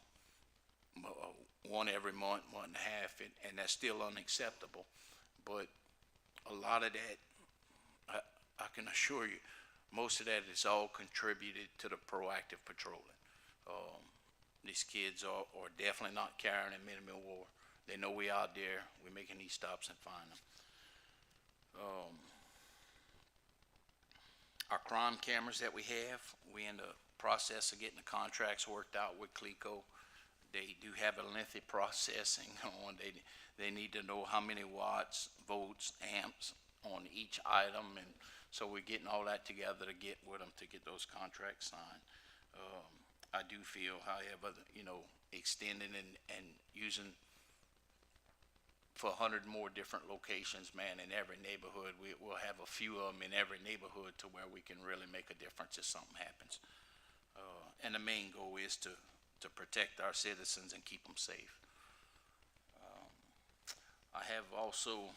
one every month, month and a half, and that's still unacceptable. But a lot of that, I can assure you, most of that is all contributed to the proactive patrolling. These kids are definitely not carrying a minimum war. They know we out there, we're making these stops and find them. Our crime cameras that we have, we in the process of getting the contracts worked out with CLECO. They do have a lengthy processing on, they need to know how many watts, volts, amps on each item, and so we're getting all that together to get with them to get those contracts signed. I do feel, however, extending and using for 100 more different locations, man, in every neighborhood. We'll have a few of them in every neighborhood to where we can really make a difference if something happens. And the main goal is to protect our citizens and keep them safe. I have also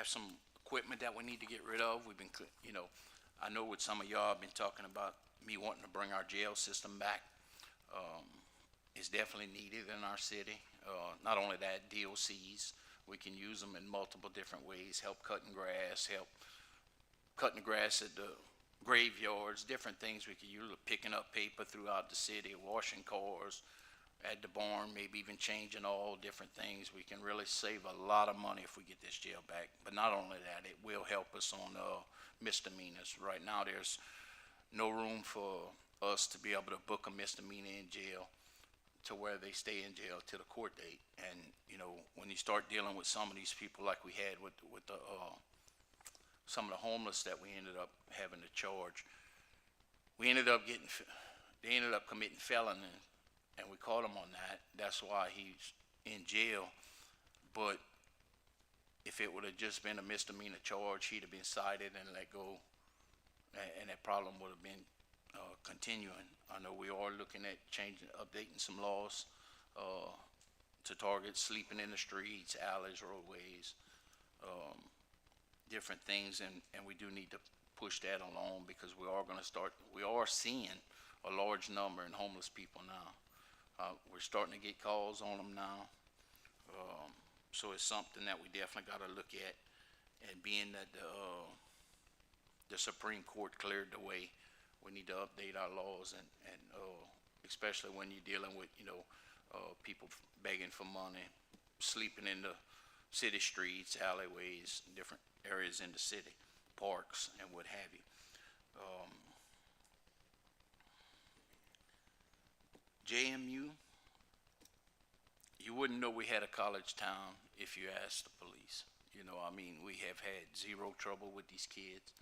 some equipment that we need to get rid of. We've been, I know with some of y'all have been talking about me wanting to bring our jail system back. It's definitely needed in our city. Not only that, DOCs, we can use them in multiple different ways, help cutting grass at the graveyards, different things we could use, picking up paper throughout the city, washing cars at the barn, maybe even changing all different things. We can really save a lot of money if we get this jail back. But not only that, it will help us on misdemeanors. Right now, there's no room for us to be able to book a misdemeanor in jail to where they stay in jail till the court date. And when you start dealing with some of these people like we had with the some of the homeless that we ended up having to charge, they ended up committing felony, and we caught him on that. That's why he's in jail. But if it would have just been a misdemeanor charge, he'd have been cited and let go, and that problem would have been continuing. I know we are looking at updating some laws to target sleeping in the streets, alleys, roadways, different things, and we do need to push that along because we are seeing a large number in homeless people now. We're starting to get calls on them now. So it's something that we definitely got to look at, and being that the Supreme Court cleared the way, we need to update our laws, and especially when you're dealing with, people begging for money, sleeping in the city streets, alleyways, different areas in the city, parks, and what have you. JMU, you wouldn't know we had a college town if you asked the police. We have had zero trouble with these kids.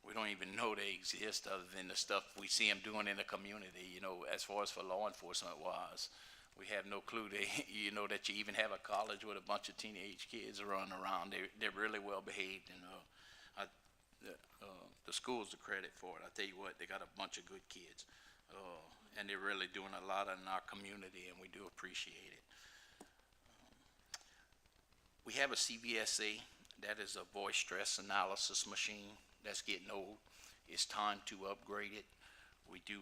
We don't even know they exist other than the stuff we see them doing in the community, as far as for law enforcement wise. We have no clue that you even have a college with a bunch of teenage kids running around. They're really well behaved, and the school's the credit for it. I tell you what, they got a bunch of good kids, and they're really doing a lot in our community, and we do appreciate it. We have a CVSA. That is a voice stress analysis machine that's getting old. It's time to upgrade it. We do,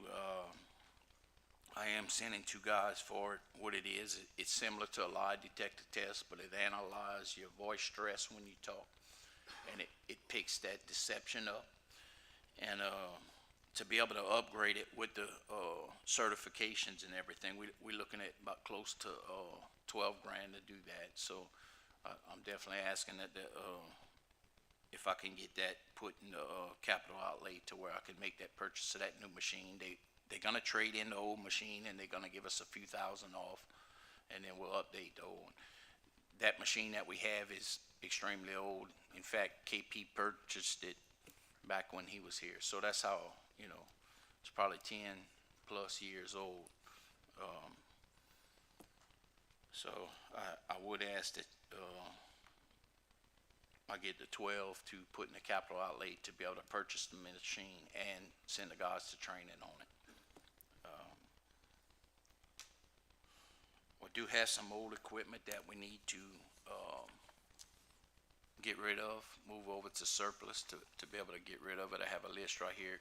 I am sending 2 guys for it. What it is, it's similar to a lie detector test, but it analyzes your voice stress when you talk, and it picks that deception up. And to be able to upgrade it with the certifications and everything, we're looking at about close to $12 grand to do that. So I'm definitely asking that if I can get that put in the capital outlay to where I can make that purchase of that new machine. They're gonna trade in the old machine, and they're gonna give us a few thousand off, and then we'll update the old one. That machine that we have is extremely old. In fact, KP purchased it back when he was here. So that's how, it's probably 10 plus years old. So I would ask that I get the 12 to put in the capital outlay to be able to purchase the machine and send the guys to training on it. We do have some old equipment that we need to, get rid of, move over to surplus to be able to get rid of it. I have a list right here,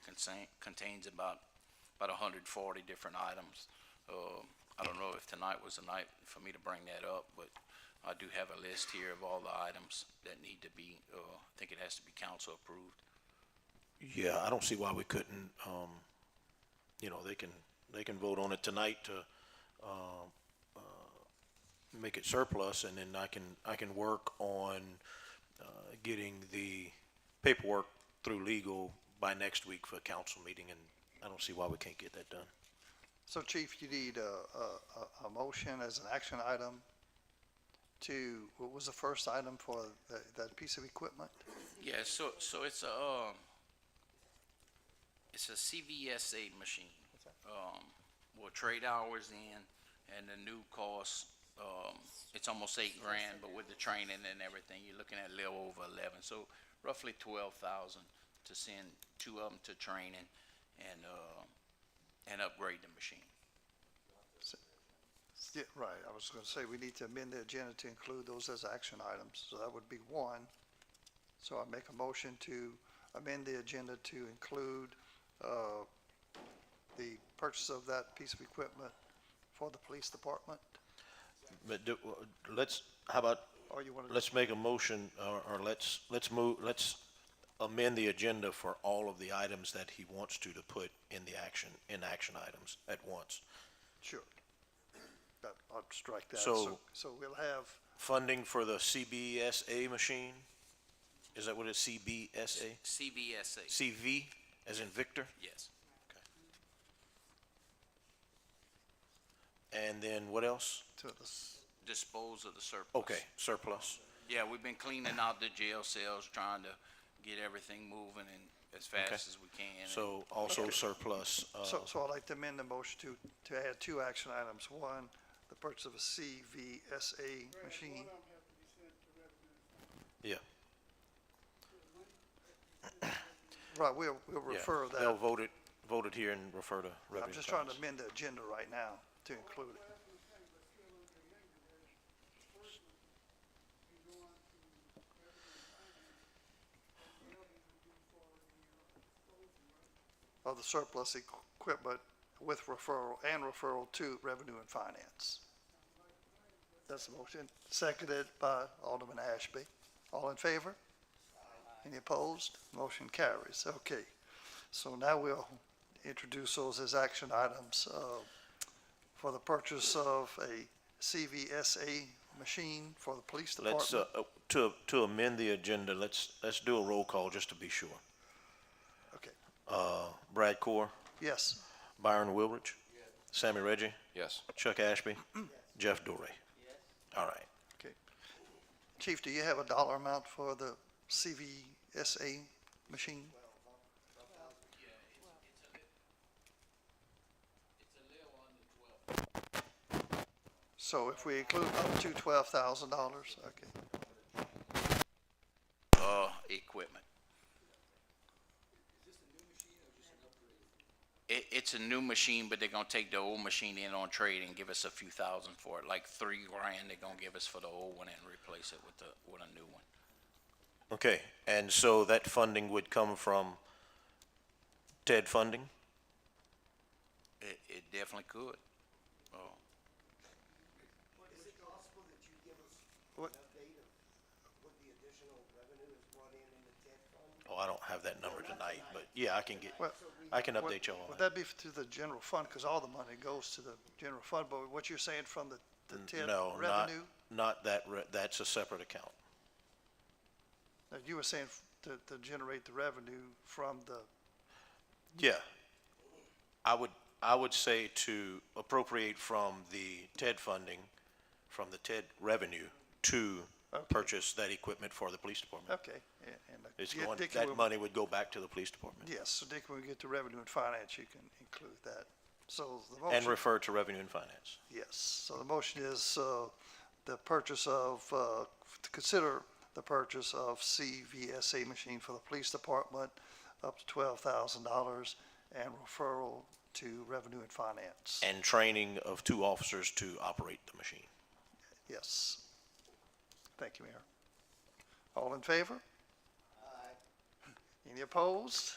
contains about 140 different items. I don't know if tonight was the night for me to bring that up, but I do have a list here of all the items that need to be, I think it has to be council approved. Yeah, I don't see why we couldn't, they can vote on it tonight to, make it surplus, and then I can work on, getting the paperwork through legal by next week for a council meeting, and I don't see why we can't get that done. So Chief, you need a motion as an action item to, what was the first item for that piece of equipment? Yeah, so it's a CVSA machine. We'll trade hours in, and the new cost, it's almost $8,000, but with the training and everything, you're looking at a little over 11. So roughly 12,000 to send two of them to training and upgrade the machine. Yeah, right, I was gonna say, we need to amend the agenda to include those as action items, so that would be one. So I make a motion to amend the agenda to include, the purchase of that piece of equipment for the police department. But how about, Or you wanna? let's make a motion, or let's amend the agenda for all of the items that he wants to put in action items at once. Sure. I'll strike that. So- So we'll have, Funding for the CBSA machine, is that what it's, CBSA? CVSA, CV, as in Victor? yes. And then what else? to the, Dispose of the surplus. Okay, surplus. Yeah, we've been cleaning out the jail cells, trying to get everything moving and as fast Okay. as we can. So also surplus, so I'd like to amend the motion to add two action items. One, the purchase of a CVSA machine. yeah. Right, we'll Yeah. refer They'll that. vote it here and refer to revenue. I'm just trying to funds. amend the agenda right now to include it. Of the surplus equipment with referral to Revenue and Finance. That's the motion, seconded by Alderman Ashby. All in favor? Any opposed? Motion carries. Okay. So now we'll introduce those as action items for the purchase of a CVSA machine for the police Let's, department. to amend the agenda, let's do a roll call just to be sure. Okay, Brad Core, yes. Byron Wilrich, Sammy Reggie, Yes. Chuck Ashby, Jeff Dorey. All right. Okay. Chief, do you have a dollar amount for the CVSA machine? So if we include up to $12,000, okay. Equipment. It's a new machine, but they're gonna take the old machine in on trade and give us a few thousand for it, like $3,000 they're gonna give us for the old one and replace it with a new one. Okay, and so that funding would come from TED funding? It definitely could. Is it possible that you give us What- an update of what the additional revenue is brought in the TED fund? Oh, I don't have that number tonight, but yeah, I can Well, update y'all on Would that. that be to the general fund, because all the money goes to the general fund, but what you're saying from the TIP No, revenue? not that, that's a separate account. You were saying to generate the revenue from the, Yeah. I would say to appropriate from the TED funding, from the TED revenue to Okay. purchase that equipment for the police department. okay. It's Yeah, going, Dickie, that money would go back to the police department Yes, so Dick, when we get to revenue and finance, you can include that. So the and motion, refer to revenue and finance. yes, so the motion is the purchase of, to consider the purchase of CVSA machine for the police department, up to $12,000, and referral to Revenue and Finance. And training of 2 officers to operate the machine. Yes. Thank you, Mayor. All in favor? Any opposed?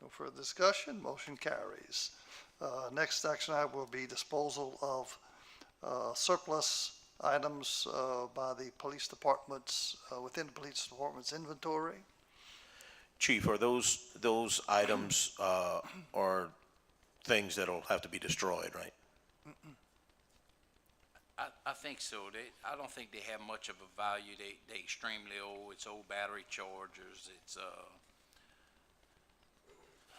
No further discussion, motion carries. Next action item will be disposal of surplus items by the police departments, within the police department's inventory. Chief, are those items are things that'll have to be destroyed, right? I think so. I don't think they have much of a value. They extremely old. It's old battery chargers. It's,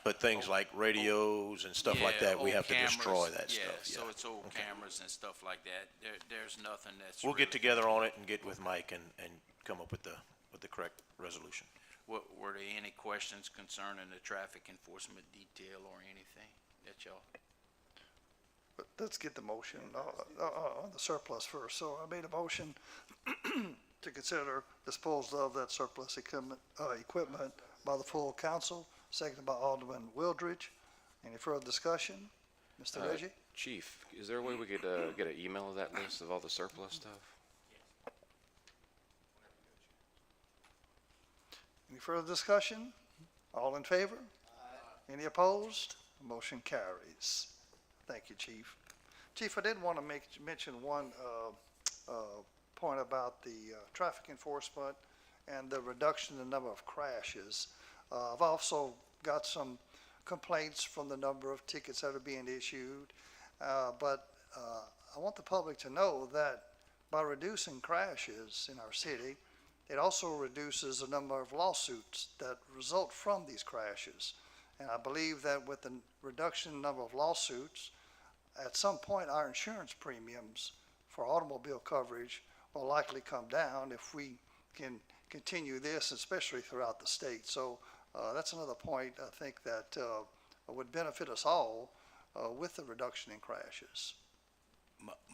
But things like radios and stuff like yeah, that, we old have to destroy cameras. that Yeah, stuff. so it's old cameras and stuff like that. There's nothing that's. We'll get really- together on it and get with Mike and come up with the correct resolution. Were there any questions concerning the traffic enforcement detail or anything that y'all? But let's get the motion on the surplus first. So I made a motion to consider disposal of that surplus equipment by the full council, seconded by Alderman Wildridge. Any further discussion? Mr. Reggie? Chief, is there a way we could get an email of that list of all the surplus stuff? Any further discussion? All in favor? Any opposed? Motion carries. Thank you, Chief. Chief, I did want to mention one point about the traffic enforcement and the reduction in the number of crashes. I've also got some complaints from the number of tickets that are being issued, but I want the public to know that by reducing crashes in our city, it also reduces the number of lawsuits that result from these crashes. And I believe that with the reduction in number of lawsuits, at some point, our insurance premiums for automobile coverage will likely come down if we can continue this, especially throughout the state. So that's another point I think that would benefit us all with the reduction in crashes.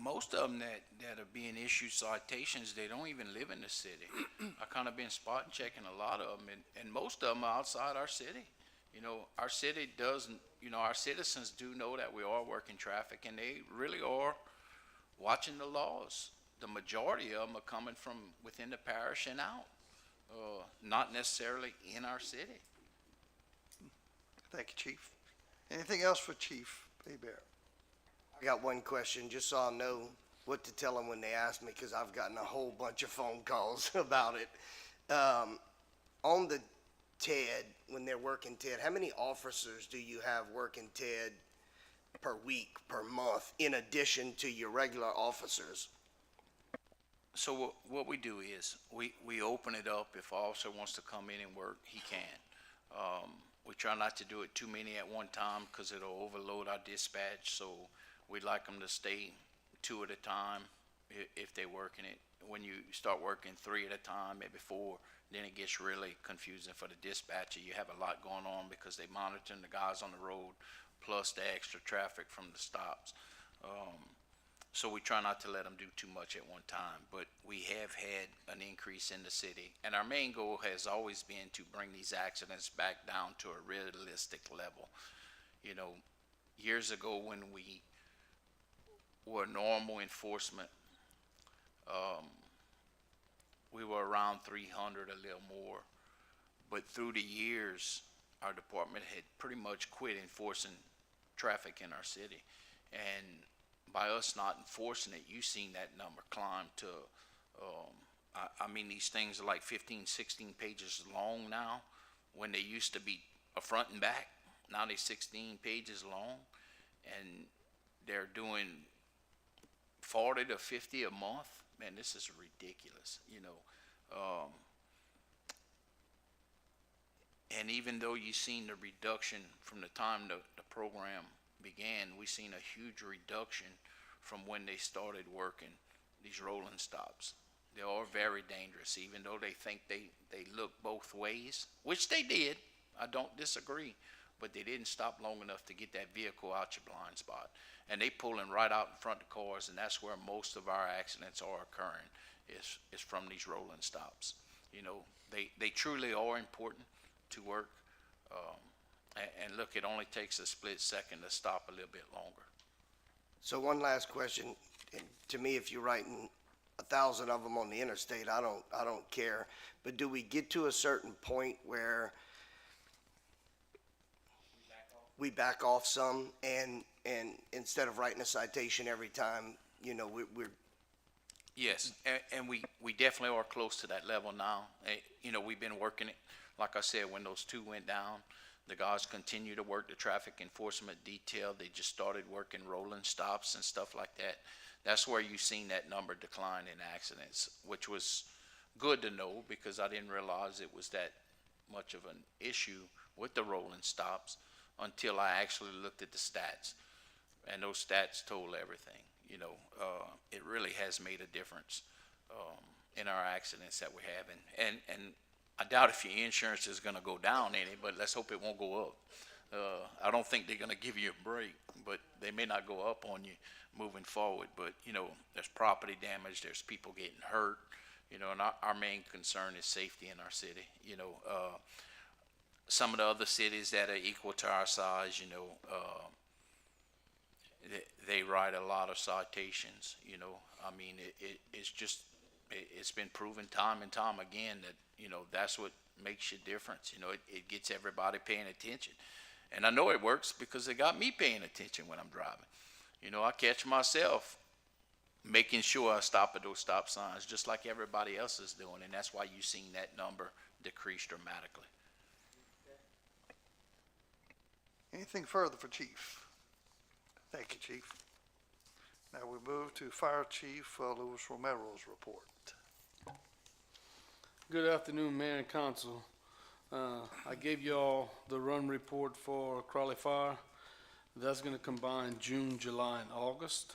Most of them that are being issued citations, they don't even live in the city. I kind of been spot checking a lot of them, and most of them are outside our city. You know, our city doesn't, our citizens do know that we are working traffic, and they really are watching the laws. The majority of them are coming from within the parish and out, not necessarily in our city. Thank you, Chief. Anything else for Chief Hebert? I got one question, just so I know what to tell them when they ask me, because I've gotten a whole bunch of phone calls about it. On the TED, when they're working TED, how many officers do you have working TED per week, per month, in addition to your regular officers? So what we do is we open it up. If an officer wants to come in and work, he can. We try not to do it too many at one time because it'll overload our dispatch. So we'd like them to stay 2 at a time if they're working it. When you start working 3 at a time, maybe 4, then it gets really confusing for the dispatcher. You have a lot going on because they're monitoring the guys on the road, plus the extra traffic from the stops. So we try not to let them do too much at one time, but we have had an increase in the city. And our main goal has always been to bring these accidents back down to a realistic level. You know, years ago when we were normal enforcement, we were around 300, a little more. But through the years, our department had pretty much quit enforcing traffic in our city. And by us not enforcing it, you've seen that number climb to, I mean, these things are like 15, 16 pages long now, when they used to be a front and back. Now they're 16 pages long, and they're doing 40 to 50 a month. Man, this is ridiculous, and even though you've seen the reduction from the time the program began, we've seen a huge reduction from when they started working these rolling stops. They are very dangerous, even though they think they look both ways, which they did. I don't disagree, but they didn't stop long enough to get that vehicle out your blind spot. And they pulling right out in front of cars, and that's where most of our accidents are occurring, is from these rolling stops. You know, they truly are important to work. And look, it only takes a split second to stop a little bit longer. So one last question, and to me, if you're writing 1,000 of them on the interstate, I don't care. But do we get to a certain point where we back off some, and instead of writing a citation every time, you know, we're Yes, and we definitely are close to that level now. You know, we've been working it. Like I said, when those two went down, the guys continue to work the traffic enforcement detail. They just started working rolling stops and stuff like that. That's where you've seen that number decline in accidents, which was good to know because I didn't realize it was that much of an issue with the rolling stops until I actually looked at the stats. And those stats told everything. You know, it really has made a difference in our accidents that we're having. And I doubt if your insurance is going to go down any, but let's hope it won't go up. I don't think they're going to give you a break, but they may not go up on you moving forward. But, you know, there's property damage, there's people getting hurt, you know, and our main concern is safety in our city. You know, some of the other cities that are equal to our size, you know, they write a lot of citations, you know. I mean, it's been proven time and time again that, you know, that's what makes you difference. You know, it gets everybody paying attention. And I know it works because it got me paying attention when I'm driving. You know, I catch myself making sure I stop at those stop signs just like everybody else is doing. And that's why you've seen that number decrease dramatically. Anything further for Chief? Thank you, Chief. Now we move to Fire Chief Luis Romero's report. Good afternoon, Mayor and Council. I gave you all the run report for Crowley Fire. That's going to combine June, July, and August.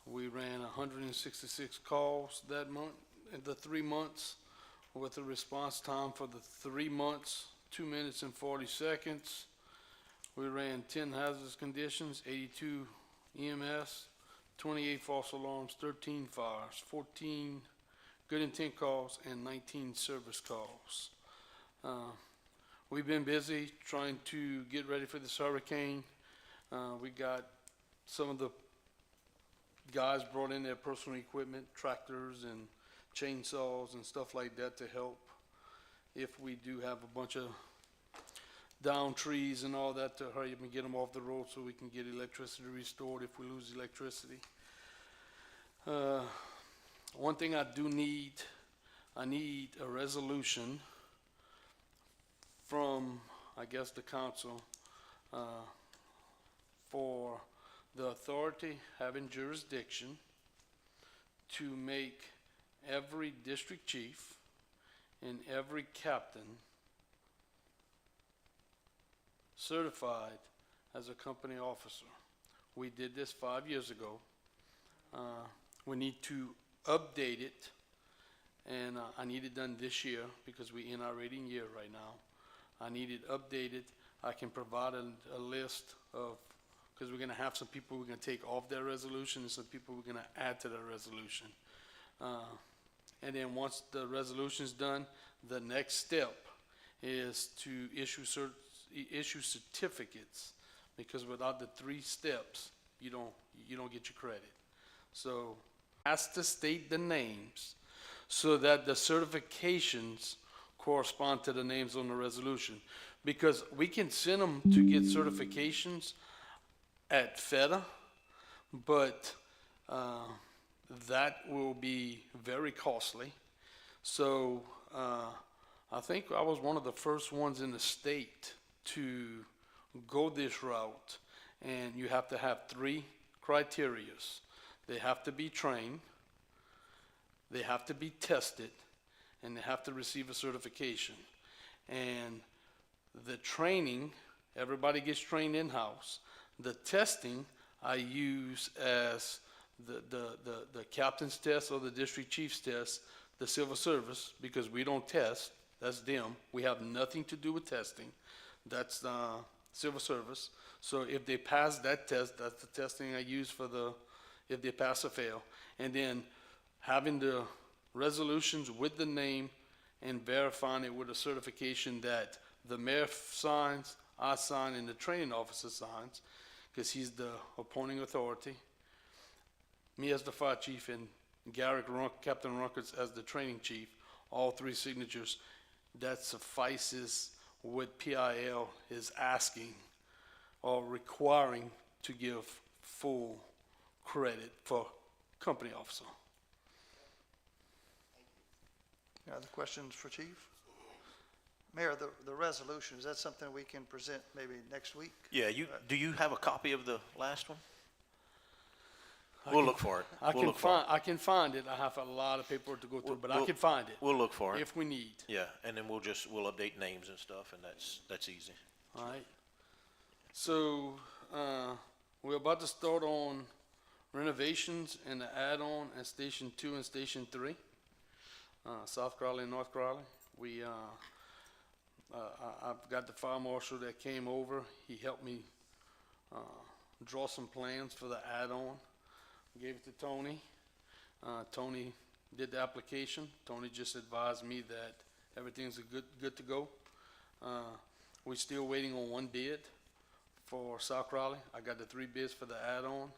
We ran 166 calls that month, in the 3 months, with a response time for the 3 months, 2 minutes and 40 seconds. We ran 10 hazardous conditions, 82 EMS, 28 false alarms, 13 fires, 14 good intent calls, and 19 service calls. We've been busy trying to get ready for this hurricane. We got some of the guys brought in their personal equipment, tractors and chainsaws and stuff like that to help if we do have a bunch of down trees and all that, to hurry up and get them off the road so we can get electricity restored if we lose electricity. One thing I do need, I need a resolution from, I guess, the council for the authority having jurisdiction to make every district chief and every captain certified as a company officer. We did this 5 years ago. We need to update it, and I need it done this year because we're in our rating year right now. I need it updated. I can provide a list of, because we're going to have some people we're going to take off their resolution and some people we're going to add to their resolution. And then once the resolution is done, the next step is to issue certificates, because without the 3 steps, you don't get your credit. So has to state the names so that the certifications correspond to the names on the resolution, because we can send them to get certifications at FEDA, but that will be very costly. So I think I was one of the first ones in the state to go this route, and you have to have 3 criterias. They have to be trained, they have to be tested, and they have to receive a certification. And the training, everybody gets trained in-house. The testing I use as the captain's test or the district chief's test, the civil service, because we don't test, that's them. We have nothing to do with testing. That's civil service. So if they pass that test, that's the testing I use for if they pass or fail. And then having the resolutions with the name and verifying it with a certification that the mayor signs, I sign, and the training officer signs, because he's the appointing authority. Me as the fire chief and Captain Runkers as the training chief, all three signatures, that suffices what PIL is asking or requiring to give full credit for company officer. Any other questions for Chief? Mayor, the resolution, is that something we can present maybe next week? Yeah, do you have a copy of the last one? We'll look for it. I We'll look for it. I can find it. I have a lot of paperwork to go through, but I We'll- can find it We'll look for it. if we need. Yeah, and then we'll update names and stuff, and that's easy. All right. So, we're about to start on renovations and the add-on at Station 2 and Station 3, South Crowley and North Crowley. I've got the fire marshal that came over. He helped me draw some plans for the add-on. Gave it to Tony. Tony did the application. Tony just advised me that everything's good to go. We're still waiting on one bid for South Crowley. I got the 3 bids for the add-on.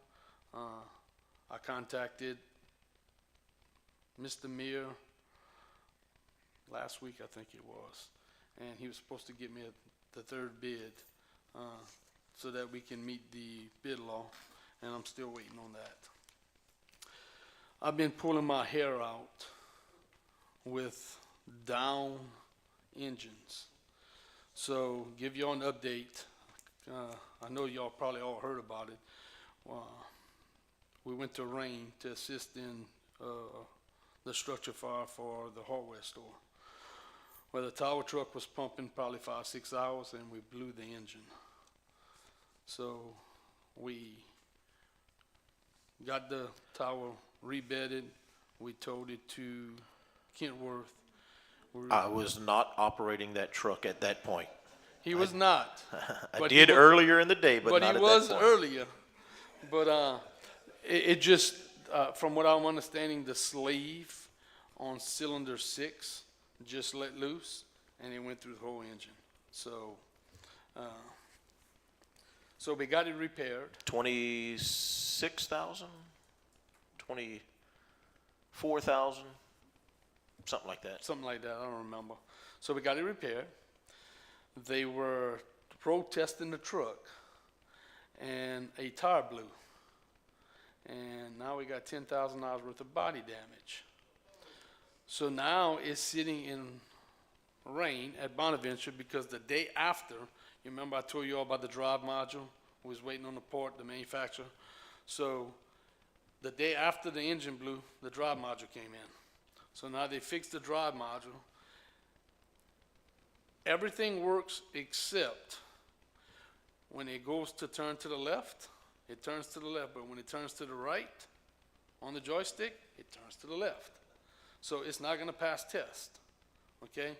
I contacted Mr. Meir last week, I think it was, and he was supposed to get me the 3rd bid so that we can meet the bid law, and I'm still waiting on that. I've been pulling my hair out with down engines. So give y'all an update. I know y'all probably all heard about it. We went to Rain to assist in the structure fire for the hardware store, where the tower truck was pumping probably 5-6 hours and we blew the engine. So we got the tower rebedded. We towed it to Kentworth. I was not operating that truck at that point. He was not. I But did he wa- earlier in the day, but not at that point. But he was earlier. But it just, from what I'm understanding, the sleeve on cylinder 6 just let loose, and it went through the whole engine. So we got it repaired. 26,000, 24,000, something like that. Something like that, I don't remember. So we got it repaired. They were road testing the truck, and a tire blew. And now we got $10,000 worth of body damage. So now it's sitting in rain at Bonaventure because the day after, you remember I told you all about the drive module? We was waiting on the part, the manufacturer. So the day after the engine blew, the drive module came in. So now they fixed the drive module. Everything works except when it goes to turn to the left, it turns to the left, but when it turns to the right on the joystick, it turns to the left. So it's not gonna pass test, okay?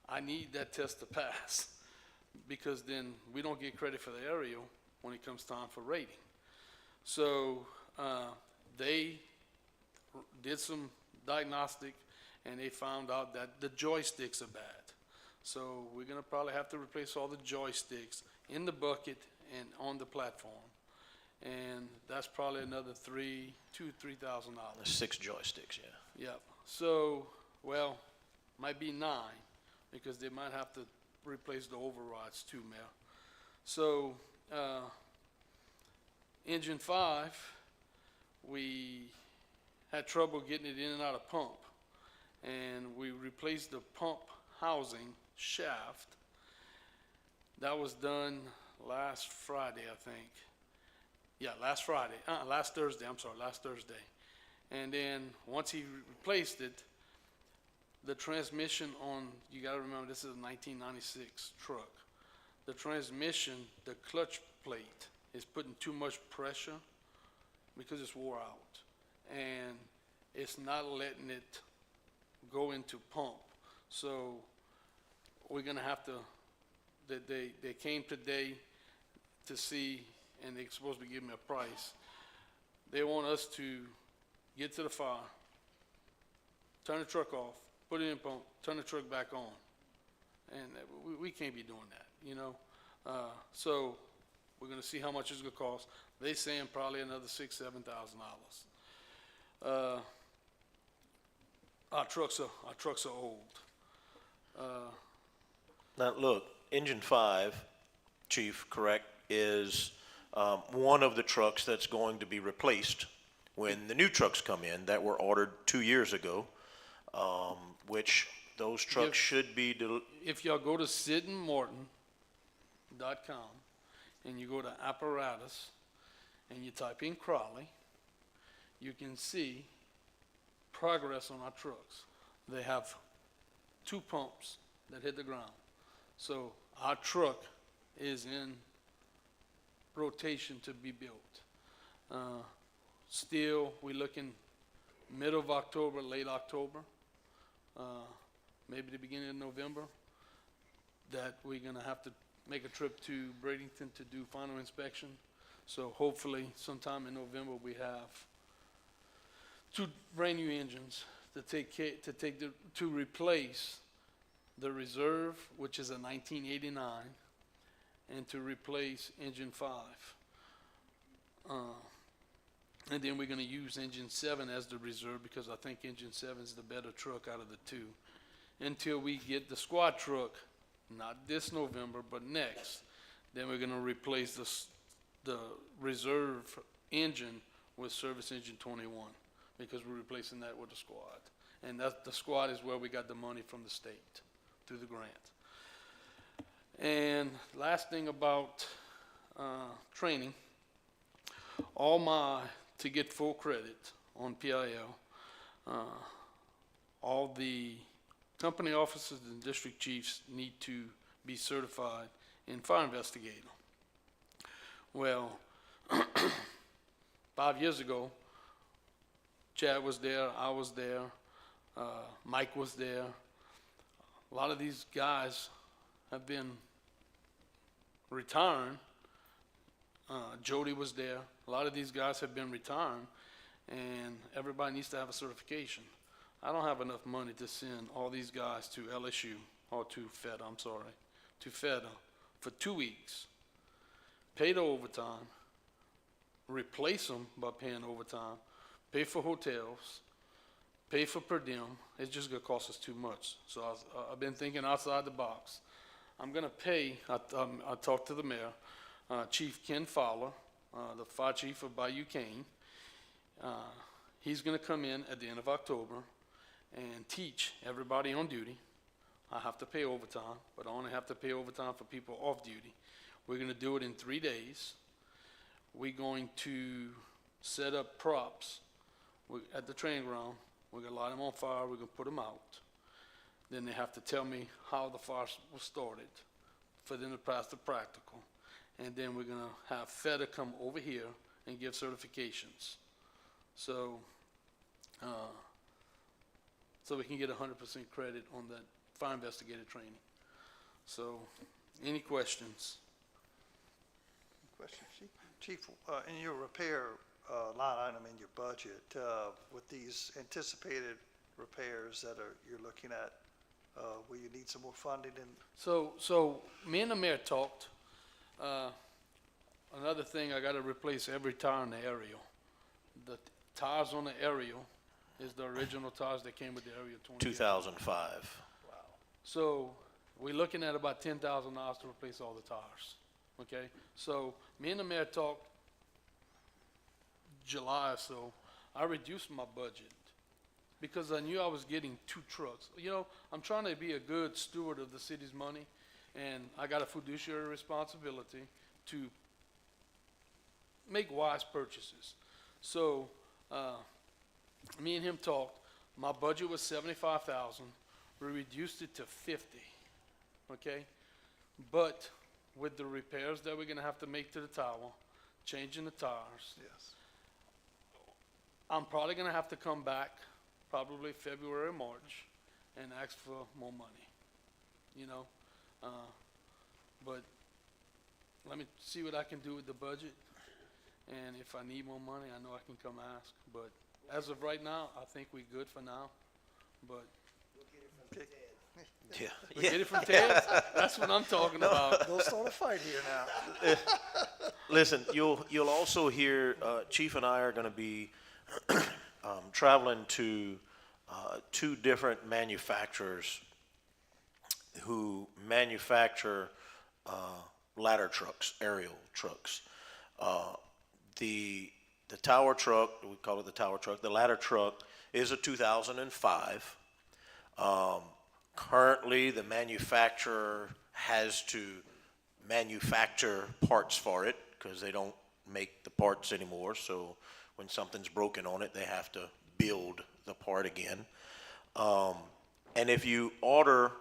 I need that test to pass because then we don't get credit for the aerial when it comes time for rating. So they did some diagnostic and they found out that the joysticks are bad. So we're gonna probably have to replace all the joysticks in the bucket and on the platform. And that's probably another $3,000. 6 joysticks, yeah. Yep. So, well, might be 9 because they might have to replace the overrides too, Mayor. So, engine 5, we had trouble getting it in and out of pump. And we replaced the pump housing shaft. That was done last Friday, I think. Yeah, last Thursday, last Thursday. And then once he replaced it, the transmission on, you gotta remember, this is a 1996 truck. The transmission, the clutch plate is putting too much pressure because it's wore out. And it's not letting it go into pump. So we're gonna have to that they came today to see, and they're supposed to give me a price. They want us to get to the fire, turn the truck off, put it in pump, turn the truck back on. And we can't be doing that, you know? So we're gonna see how much it's gonna cost. They saying probably another $6,000-7,000. Our trucks are old. Now, look, Engine 5, Chief, correct, is one of the trucks that's going to be replaced when the new trucks come in that were ordered 2 years ago, which those trucks should be, If y'all go to SidandMorton.com and you go to apparatus and you type in Crowley, you can see progress on our trucks. They have 2 pumps that hit the ground. So our truck is in rotation to be built. Still, we're looking middle of October, late October, maybe the beginning of November, that we're gonna have to make a trip to Bradenton to do final inspection. So hopefully sometime in November, we have 2 brand new engines to replace the reserve, which is a 1989, and to replace engine 5. And then we're gonna use engine 7 as the reserve, because I think engine 7 is the better truck out of the 2. Until we get the squad truck, not this November, but next, then we're gonna replace the reserve engine with service engine 21, because we're replacing that with the squad. And the squad is where we got the money from the state through the grant. And last thing about training, to get full credit on PIL, all the company officers and district chiefs need to be certified in fire investigator. Well, 5 years ago, Chad was there, I was there, Mike was there. A lot of these guys have been retiring. Jody was there. A lot of these guys have been retiring, and everybody needs to have a certification. I don't have enough money to send all these guys to LSU, or to FEDA for 2 weeks, pay the overtime, replace them by paying overtime, pay for hotels, pay for per diem. It's just gonna cost us too much. So I've been thinking outside the box. I'm gonna pay, I talked to the mayor, Chief Ken Fowler, the fire chief of Bayou Cane. He's gonna come in at the end of October and teach everybody on duty. I have to pay overtime, but I only have to pay overtime for people off duty. We're gonna do it in 3 days. We're going to set up props at the training ground. We're gonna light them on fire, we're gonna put them out. Then they have to tell me how the fire was started for them to pass the practical. And then we're gonna have FEDA come over here and give certifications. So, so we can get 100% credit on that fire investigator training. So, any questions? Question, Chief, in your repair line item in your budget, with these anticipated repairs that you're looking at, will you need some more funding? So me and the mayor talked. Another thing, I gotta replace every tire in the aerial. The tires on the aerial is the original tires that came with the aerial 2005. So we're looking at about $10,000 to replace all the tires, okay? So me and the mayor talked July or so. I reduced my budget because I knew I was getting 2 trucks. You know, I'm trying to be a good steward of the city's money, and I got a fiduciary responsibility to make wise purchases. So me and him talked. My budget was $75,000. We reduced it to 50, okay? But with the repairs that we're gonna have to make to the tower, changing the tires, Yes. I'm probably gonna have to come back, probably February or March, and ask for more money, you know? but let me see what I can do with the budget. And if I need more money, I know I can come ask. But as of right now, I think we're good for now. But Yeah. we get it from Ted. That's what I'm talking about. Don't start a fight here now. Listen, you'll also hear, Chief and I are gonna be, traveling to, two different manufacturers who manufacture, ladder trucks, aerial trucks. The tower truck, we call it the tower truck, the ladder truck is a 2005. Currently, the manufacturer has to manufacture parts for it because they don't make the parts anymore. So when something's broken on it, they have to build the part again. And if you order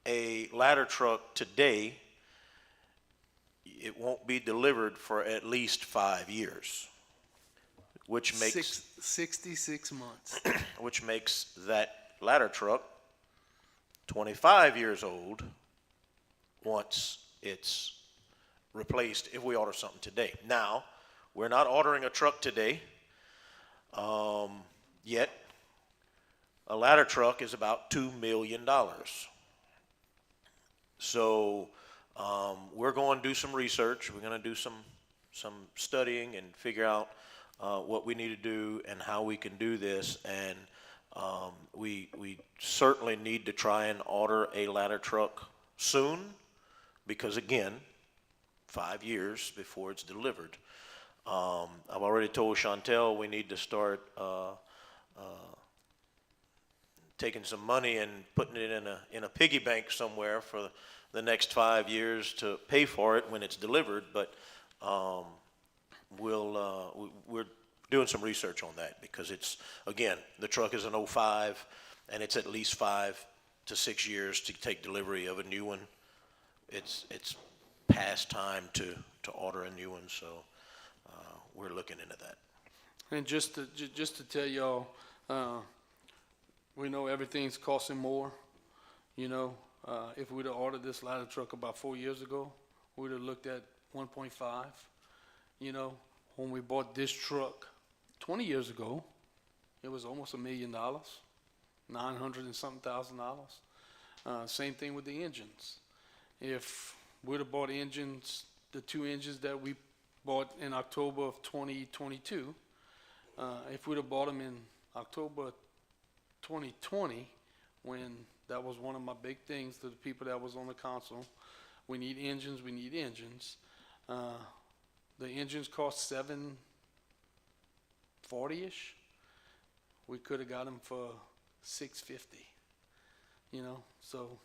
a ladder truck today, it won't be delivered for at least 5 years, which makes 66 months. which makes that ladder truck 25 years old once it's replaced if we order something today. Now, we're not ordering a truck today yet. A ladder truck is about $2 million. So we're going to do some research. We're going to do some studying and figure out what we need to do and how we can do this. And we certainly need to try and order a ladder truck soon because, again, 5 years before it's delivered. I've already told Chantel we need to start taking some money and putting it in a piggy bank somewhere for the next 5 years to pay for it when it's delivered. But we're doing some research on that because it's, again, the truck is an 05 and it's at least 5 to 6 years to take delivery of a new one. It's past time to order a new one, so we're looking into that. And just to tell y'all, we know everything's costing more. You know, if we'd have ordered this ladder truck about 4 years ago, we'd have looked at 1.5. You know, when we bought this truck 20 years ago, it was almost $1 million, 900 and something $1,000. Same thing with the engines. If we'd have bought engines, the 2 engines that we bought in October of 2022, if we'd have bought them in October 2020, when that was one of my big things to the people that was on the council, we need engines. The engines cost $740-ish. We could have got them for $650. You know, so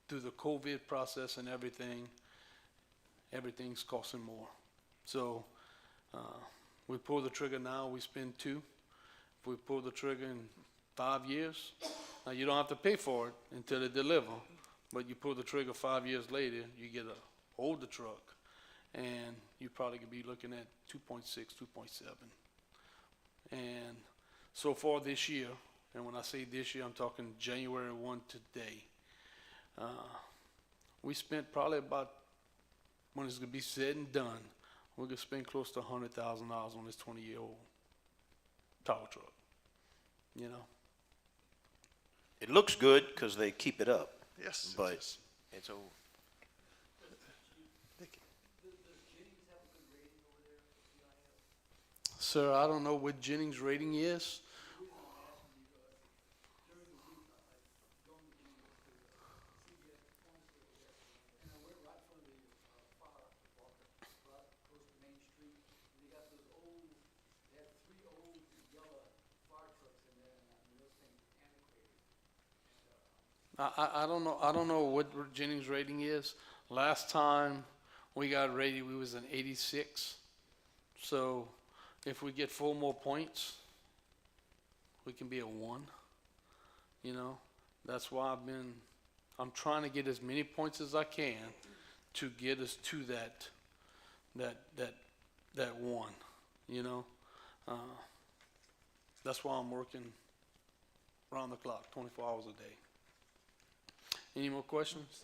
through the COVID process and everything's costing more. So we pull the trigger now, we spend 2. If we pull the trigger in 5 years, now you don't have to pay for it until they deliver, but you pull the trigger 5 years later, you get a older truck, and you probably could be looking at 2.6, 2.7. And so far this year, and when I say this year, I'm talking January 1 today, we spent probably about, when it's going to be said and done, we're going to spend close to $100,000 on this 20-year-old tower truck, you know? It looks good because they keep it up. Yes. But yes. it's old. Sir, I don't know what Jennings' rating is. I don't know what Jennings' rating is. Last time we got rated, we was an 86. So if we get 4 more points, we can be a 1. You know, that's why I'm trying to get as many points as I can to get us to that 1. You know, that's why I'm working around the clock, 24 hours a day. Any more questions?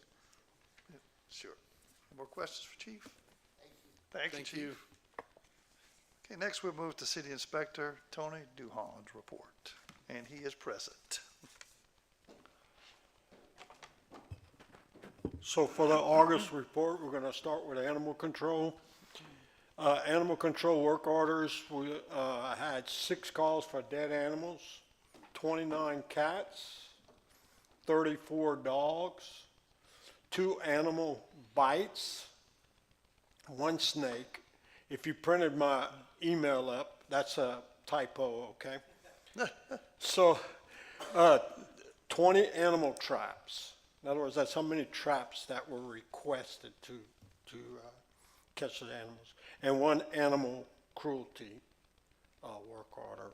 Sure. Any more questions for Chief? Thank you, Chief. Okay, next we'll move to City Inspector Tony Duhan's report, and he is present. So for the August report, we're gonna start with animal control. Animal control work orders, we, had 6 calls for dead animals, 29 cats, 34 dogs, 2 animal bites, 1 snake. If you printed my email up, that's a typo, okay? So, 20 animal traps. In other words, that's how many traps that were requested to catch the animals. And 1 animal cruelty work order.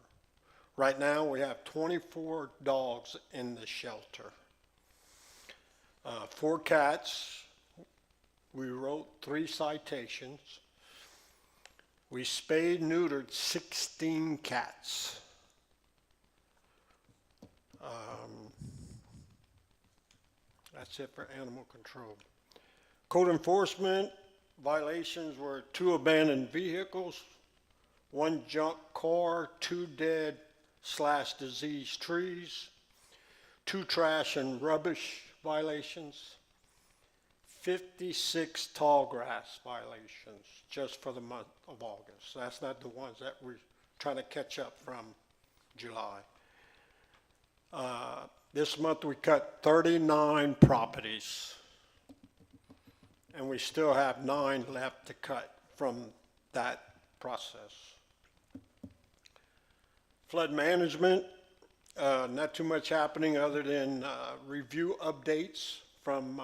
Right now, we have 24 dogs in the shelter. 4 cats. We wrote 3 citations. We spayed, neutered 16 cats. That's it for animal control. Code enforcement violations were 2 abandoned vehicles, 1 junk car, 2 dead/diseased trees, 2 trash and rubbish violations, 56 tall grass violations just for the month of August. That's not the ones that we're trying to catch up from July. This month we cut 39 properties, and we still have 9 left to cut from that process. Flood management, not too much happening other than review updates from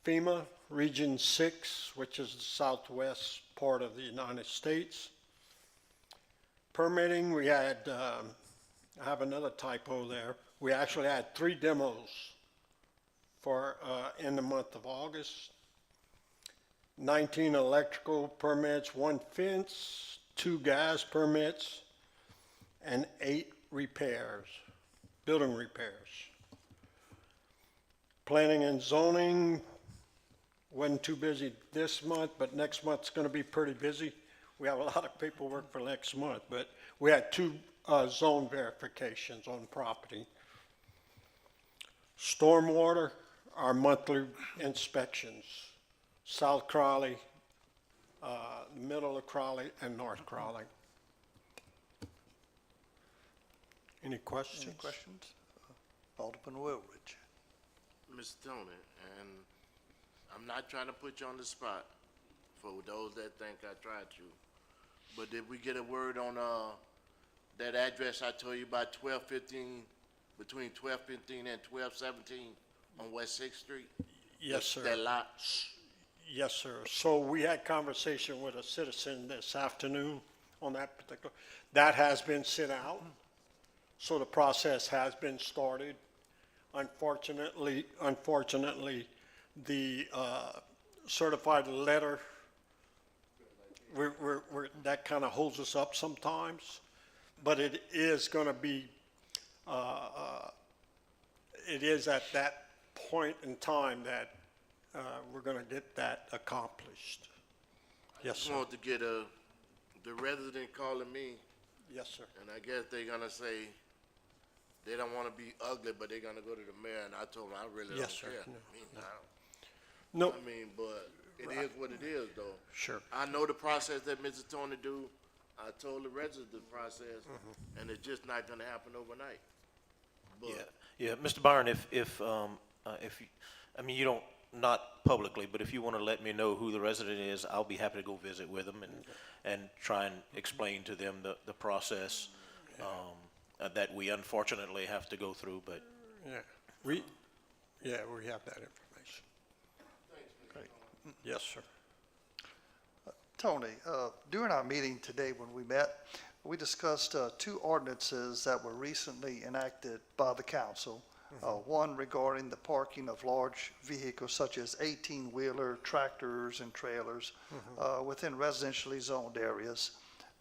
FEMA Region 6, which is the southwest part of the United States. Permitting, we had, I have another typo there. We actually had 3 demos for in the month of August. 19 electrical permits, 1 fence, 2 gas permits, and 8 repairs, building repairs. Planning and zoning, wasn't too busy this month, but next month's going to be pretty busy. We have a lot of paperwork for next month, but we had 2 zone verifications on property. Stormwater, our monthly inspections, South Crowley, middle of Crowley, and North Crowley. Any questions? Any questions? Alderman Wilridge. Mr. Tony, and I'm not trying to put you on the spot for those that think I tried to, but did we get a word on that address I told you about 1215, between 1215 and 1217 on West 6th Street? Yes, sir. That lot? Yes, sir. So we had conversation with a citizen this afternoon on that particular. That has been sent out. So the process has been started. Unfortunately, the certified letter, that kind of holds us up sometimes. But it is going to be, it is at that point in time that we're going to get that accomplished. Yes, I just sir. want to get the resident calling me, Yes, sir. and I guess they're gonna say they don't want to be ugly, but they're gonna go to the mayor, and I told them I really Yes, don't sir. care. No, I mean, No, I mean, but it is what it is, though. sure. I know the process that Mr. Tony do. I told the residents the process, and it's just not gonna happen overnight. But Yeah, Mr. Byron, if you, I mean, you don't, not publicly, but if you want to let me know who the resident is, I'll be happy to go visit with them and try and explain to them the process that we unfortunately have to go through, but. Yeah, we have that information. Great. Yes, sir. Tony, during our meeting today when we met, we discussed 2 ordinances that were recently enacted by the council. One regarding the parking of large vehicles such as 18-wheeler tractors and trailers within residentially zoned areas,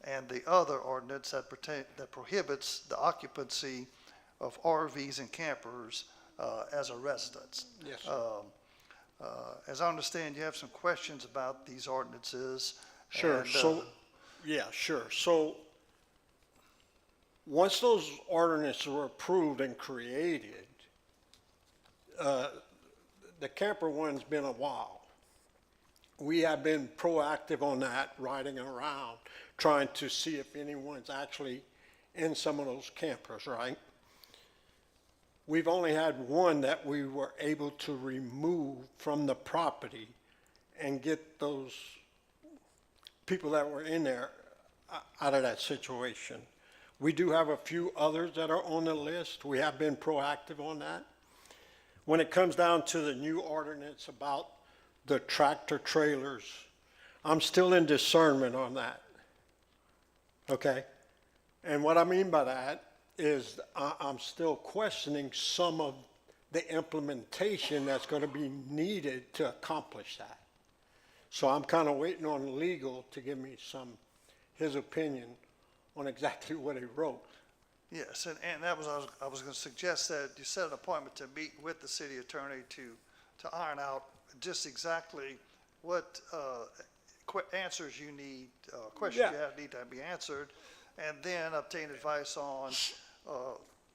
and the other ordinance that prohibits the occupancy of RVs and campers as a residence. Yes, As I understand, you have some questions about these ordinances. Sure, and, so, yeah, sure. So, once those ordinances were approved and created, the camper one's been a while. We have been proactive on that, riding around, trying to see if anyone's actually in some of those campers, right? We've only had one that we were able to remove from the property and get those people that were in there out of that situation. We do have a few others that are on the list. We have been proactive on that. When it comes down to the new ordinance about the tractor trailers, I'm still in discernment on that. Okay? And what I mean by that is I'm still questioning some of the implementation that's going to be needed to accomplish that. So I'm kind of waiting on legal to give me his opinion on exactly what he wrote. Yes, and that was, I was going to suggest that you set an appointment to meet with the city attorney to iron out just exactly what answers you need, questions you have need to be answered, and then obtain advice on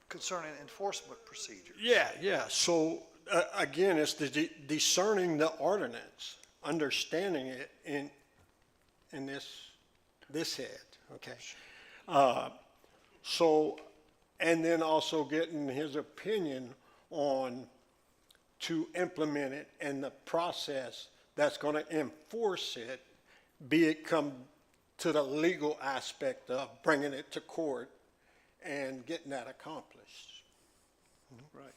concerning enforcement procedures. Yeah. So again, it's the discerning the ordinance, understanding it in this head. Okay. So, and then also getting his opinion on to implement it and the process that's going to enforce it, be it come to the legal aspect of bringing it to court and getting that accomplished. Right.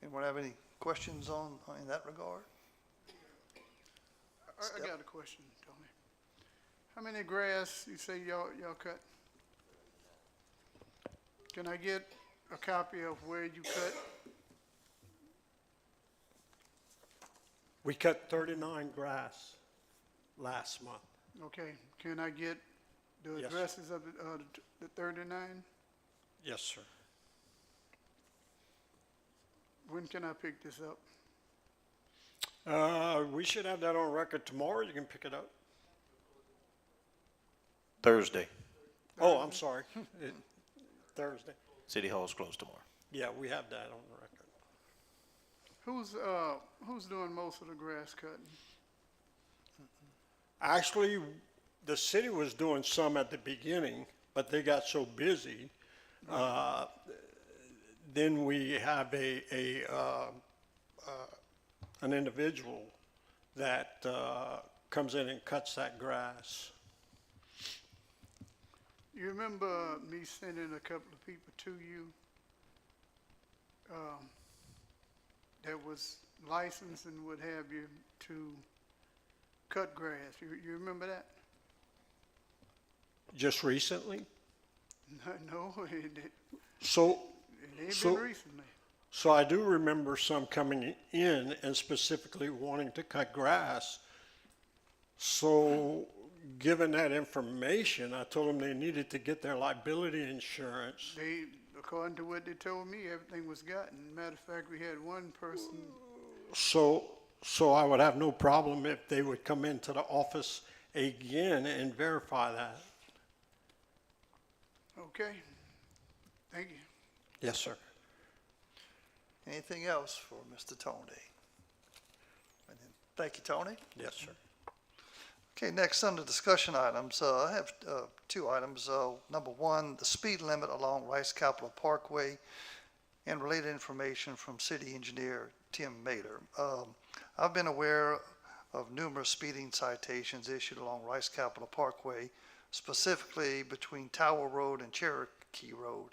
Anyone have any questions in that regard? I got a question, Tony. How many grass you say y'all cut? Can I get a copy of where you cut? We cut 39 grass last month. Okay, can I get the Yes. addresses of the 39? Yes, sir. When can I pick this up? We should have that on record tomorrow. You can pick it up. Thursday. Oh, I'm sorry. Thursday. City Hall's closed tomorrow. Yeah, we have that on the record. Who's doing most of the grass cutting? Actually, the city was doing some at the beginning, but they got so busy. Then we have an individual that comes in and cuts that grass. You remember me sending a couple of people to you that was licensed and would have you to cut grass? You remember that? Just recently? No, it So, ain't been recently. So I do remember some coming in and specifically wanting to cut grass. So given that information, I told them they needed to get their liability insurance. According to what they told me, everything was gotten. Matter of fact, we had one person. So I would have no problem if they would come into the office again and verify that. Okay, thank you. Yes, sir. Anything else for Mr. Tony? Thank you, Tony. Yes, sir. Okay, next under discussion items, I have two items. Number one, the speed limit along Rice Capitol Parkway and related information from City Engineer Tim Mader. I've been aware of numerous speeding citations issued along Rice Capitol Parkway, specifically between Tower Road and Cherokee Road.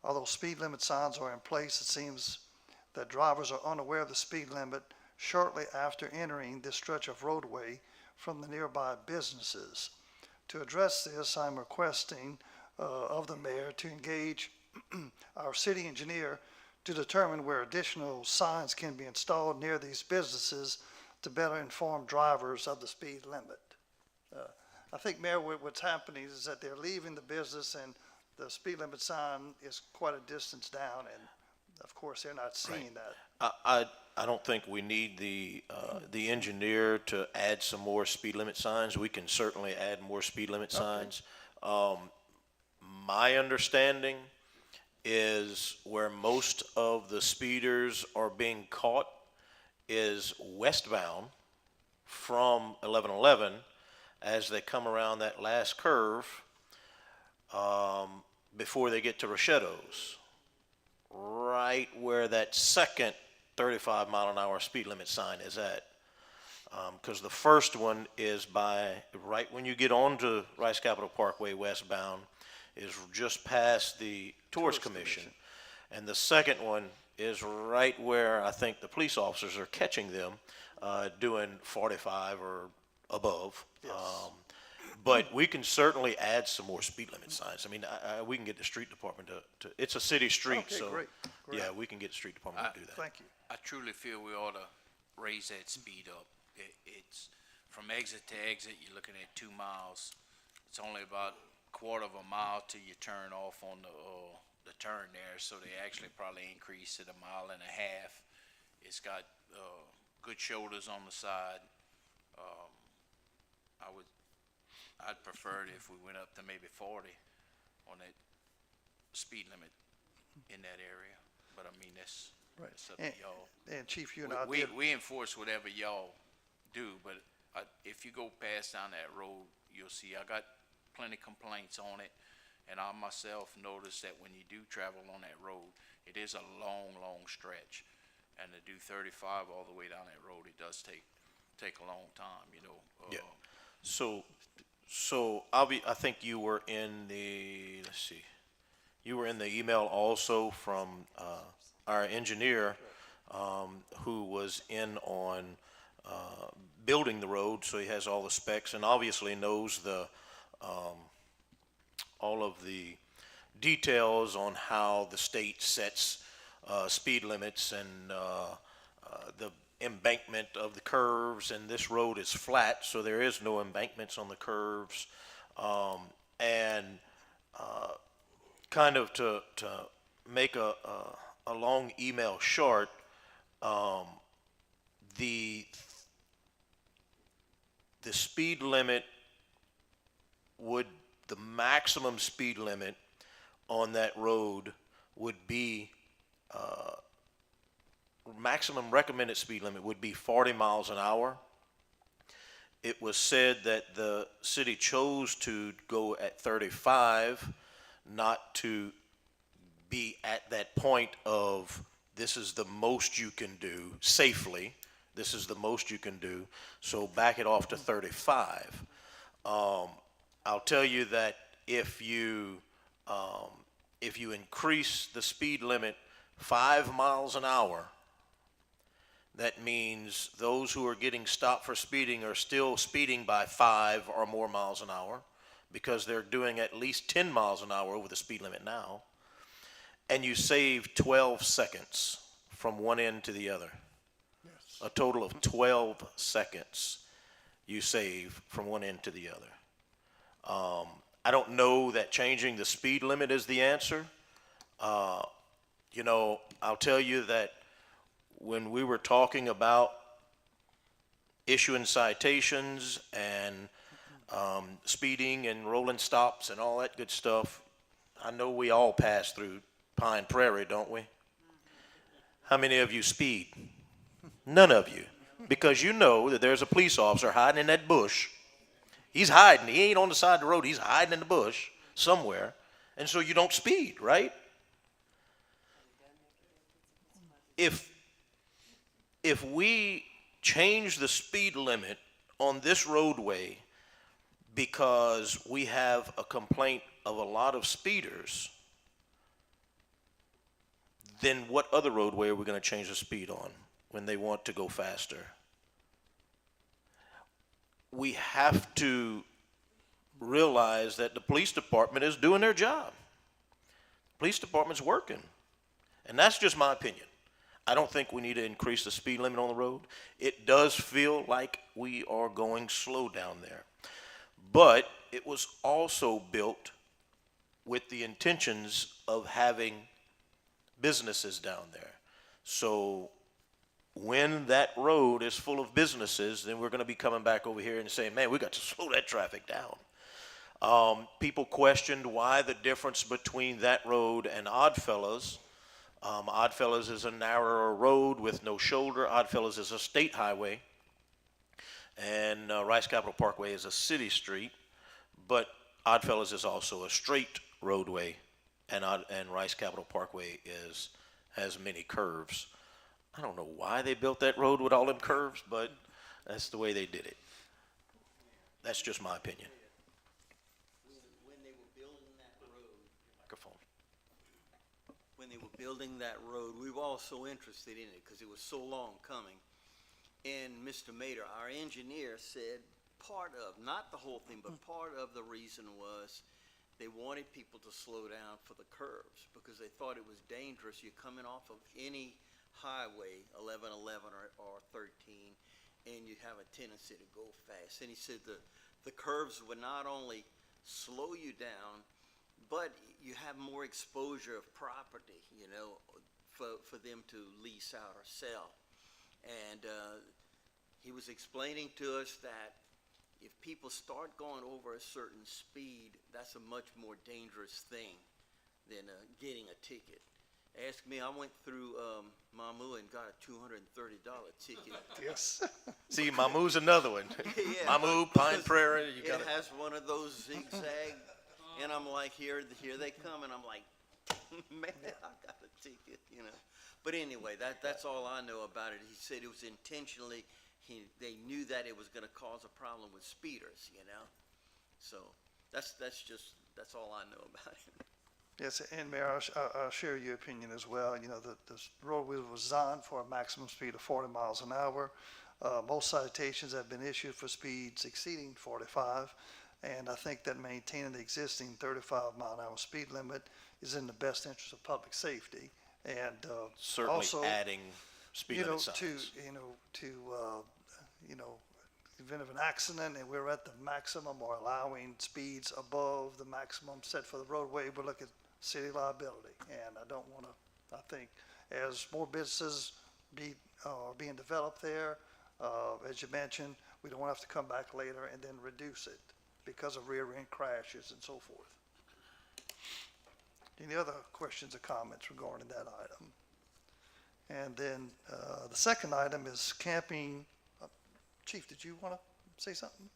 Although speed limit signs are in place, it seems that drivers are unaware of the speed limit shortly after entering this stretch of roadway from the nearby businesses. To address this, I'm requesting of the mayor to engage our city engineer to determine where additional signs can be installed near these businesses to better inform drivers of the speed limit. I think, Mayor, what's happening is that they're leaving the business and the speed limit sign is quite a distance down, and of course, they're not seeing that. I don't think we need the engineer to add some more speed limit signs. We can certainly add more speed limit signs. My understanding is where most of the speeders are being caught is westbound from 1111 as they come around that last curve before they get to Rochetto's, right where that second 35 mile an hour speed limit sign is at. Because the first one is right when you get onto Rice Capitol Parkway westbound, is just past the Tourist Commission. And the second one is right where I think the police officers are catching them doing 45 or above. But we can certainly add some more speed limit signs. I mean, we can get the street department to it's a city street, Okay, so great. yeah, we can get the street department to do that. Thank you. I truly feel we ought to raise that speed up. It's from exit to exit, you're looking at 2 miles. It's only about quarter of a mile till you turn off on the turn there, so they actually probably increase it 1.5 miles. It's got good shoulders on the side. I'd prefer it if we went up to maybe 40 on that speed limit in that area. But I mean, that's up to y'all. And Chief, you and I did. We enforce whatever y'all do, but if you go past down that road, you'll see I got plenty complaints on it, and I myself noticed that when you do travel on that road, it is a long, long stretch, and to do 35 all the way down that road, it does take a long time, you know. Yeah. So I think you were in the, let's see, you were in the email also from our engineer who was in on building the road, so he has all the specs and obviously knows all of the details on how the state sets speed limits and the embankment of the curves, and this road is flat, so there is no embankments on the curves. Kind of to make a long email short, the speed limit the maximum speed limit on that road would be maximum recommended speed limit would be 40 miles an hour. It was said that the city chose to go at 35, not to be at that point of this is the most you can do safely. This is the most you can do. So back it off to 35. I'll tell you that if you increase the speed limit 5 miles an hour, that means those who are getting stopped for speeding are still speeding by 5 or more miles an hour because they're doing at least 10 miles an hour over the speed limit now. And you save 12 seconds from one end to the other. Yes. A total of 12 seconds you save from one end to the other. I don't know that changing the speed limit is the answer. I'll tell you that when we were talking about issuing citations and speeding and rolling stops and all that good stuff, I know we all pass through Pine Prairie, don't we? How many of you speed? None of you. Because you know that there's a police officer hiding in that bush. He's hiding. He ain't on the side of the road. He's hiding in the bush somewhere. And so you don't speed, right? If we change the speed limit on this roadway because we have a complaint of a lot of speeders, then what other roadway are we going to change the speed on when they want to go faster? We have to realize that the police department is doing their job. The police department's working. And that's just my opinion. I don't think we need to increase the speed limit on the road. It does feel like we are going slow down there. But it was also built with the intentions of having businesses down there. So when that road is full of businesses, then we're going to be coming back over here and saying, man, we got to slow that traffic down. People questioned why the difference between that road and Oddfellows. Oddfellows is a narrower road with no shoulder. Oddfellows is a state highway. And Rice Capital Parkway is a city street. But Oddfellows is also a straight roadway. And Rice Capital Parkway has many curves. I don't know why they built that road with all them curves, but that's the way they did it. That's just my opinion. When they were building that road, Microphone. when they were building that road, we were all so interested in it because it was so long coming. And Mr. Mater, our engineer, said part of, not the whole thing, but part of the reason was they wanted people to slow down for the curves because they thought it was dangerous. You're coming off of any highway, 1111 or 13, and you have a tendency to go fast. And he said the curves would not only slow you down, but you have more exposure of property, you know, for them to lease out or sell. And he was explaining to us that if people start going over a certain speed, that's a much more dangerous thing than getting a ticket. Ask me, I went through Mamu and got a $230 ticket. Yes. See, Mamu's another one. Yeah, Mamu, Pine because Prairie, you got it has one of those zigzag, and I'm like, here they come, and I'm like, man, I got a ticket, you know. But anyway, that's all I know about it. He said it was intentionally. They knew that it was going to cause a problem with speeders, you know. So that's all I know about it. Yes, and Mayor, I'll share your opinion as well. You know, the roadway was designed for a maximum speed of 40 miles an hour. Most citations have been issued for speeds exceeding 45, and I think that maintaining the existing 35-mile-an-hour speed limit is in the best interest of public safety. And Certainly also, adding speed limit signs. Event of an accident and we're at the maximum or allowing speeds above the maximum set for the roadway, we look at city liability. And I think as more businesses are being developed there, as you mentioned, we don't want to have to come back later and then reduce it because of rear end crashes and so forth. Any other questions or comments regarding that item? And then the second item is camping. Chief, did you want to say something?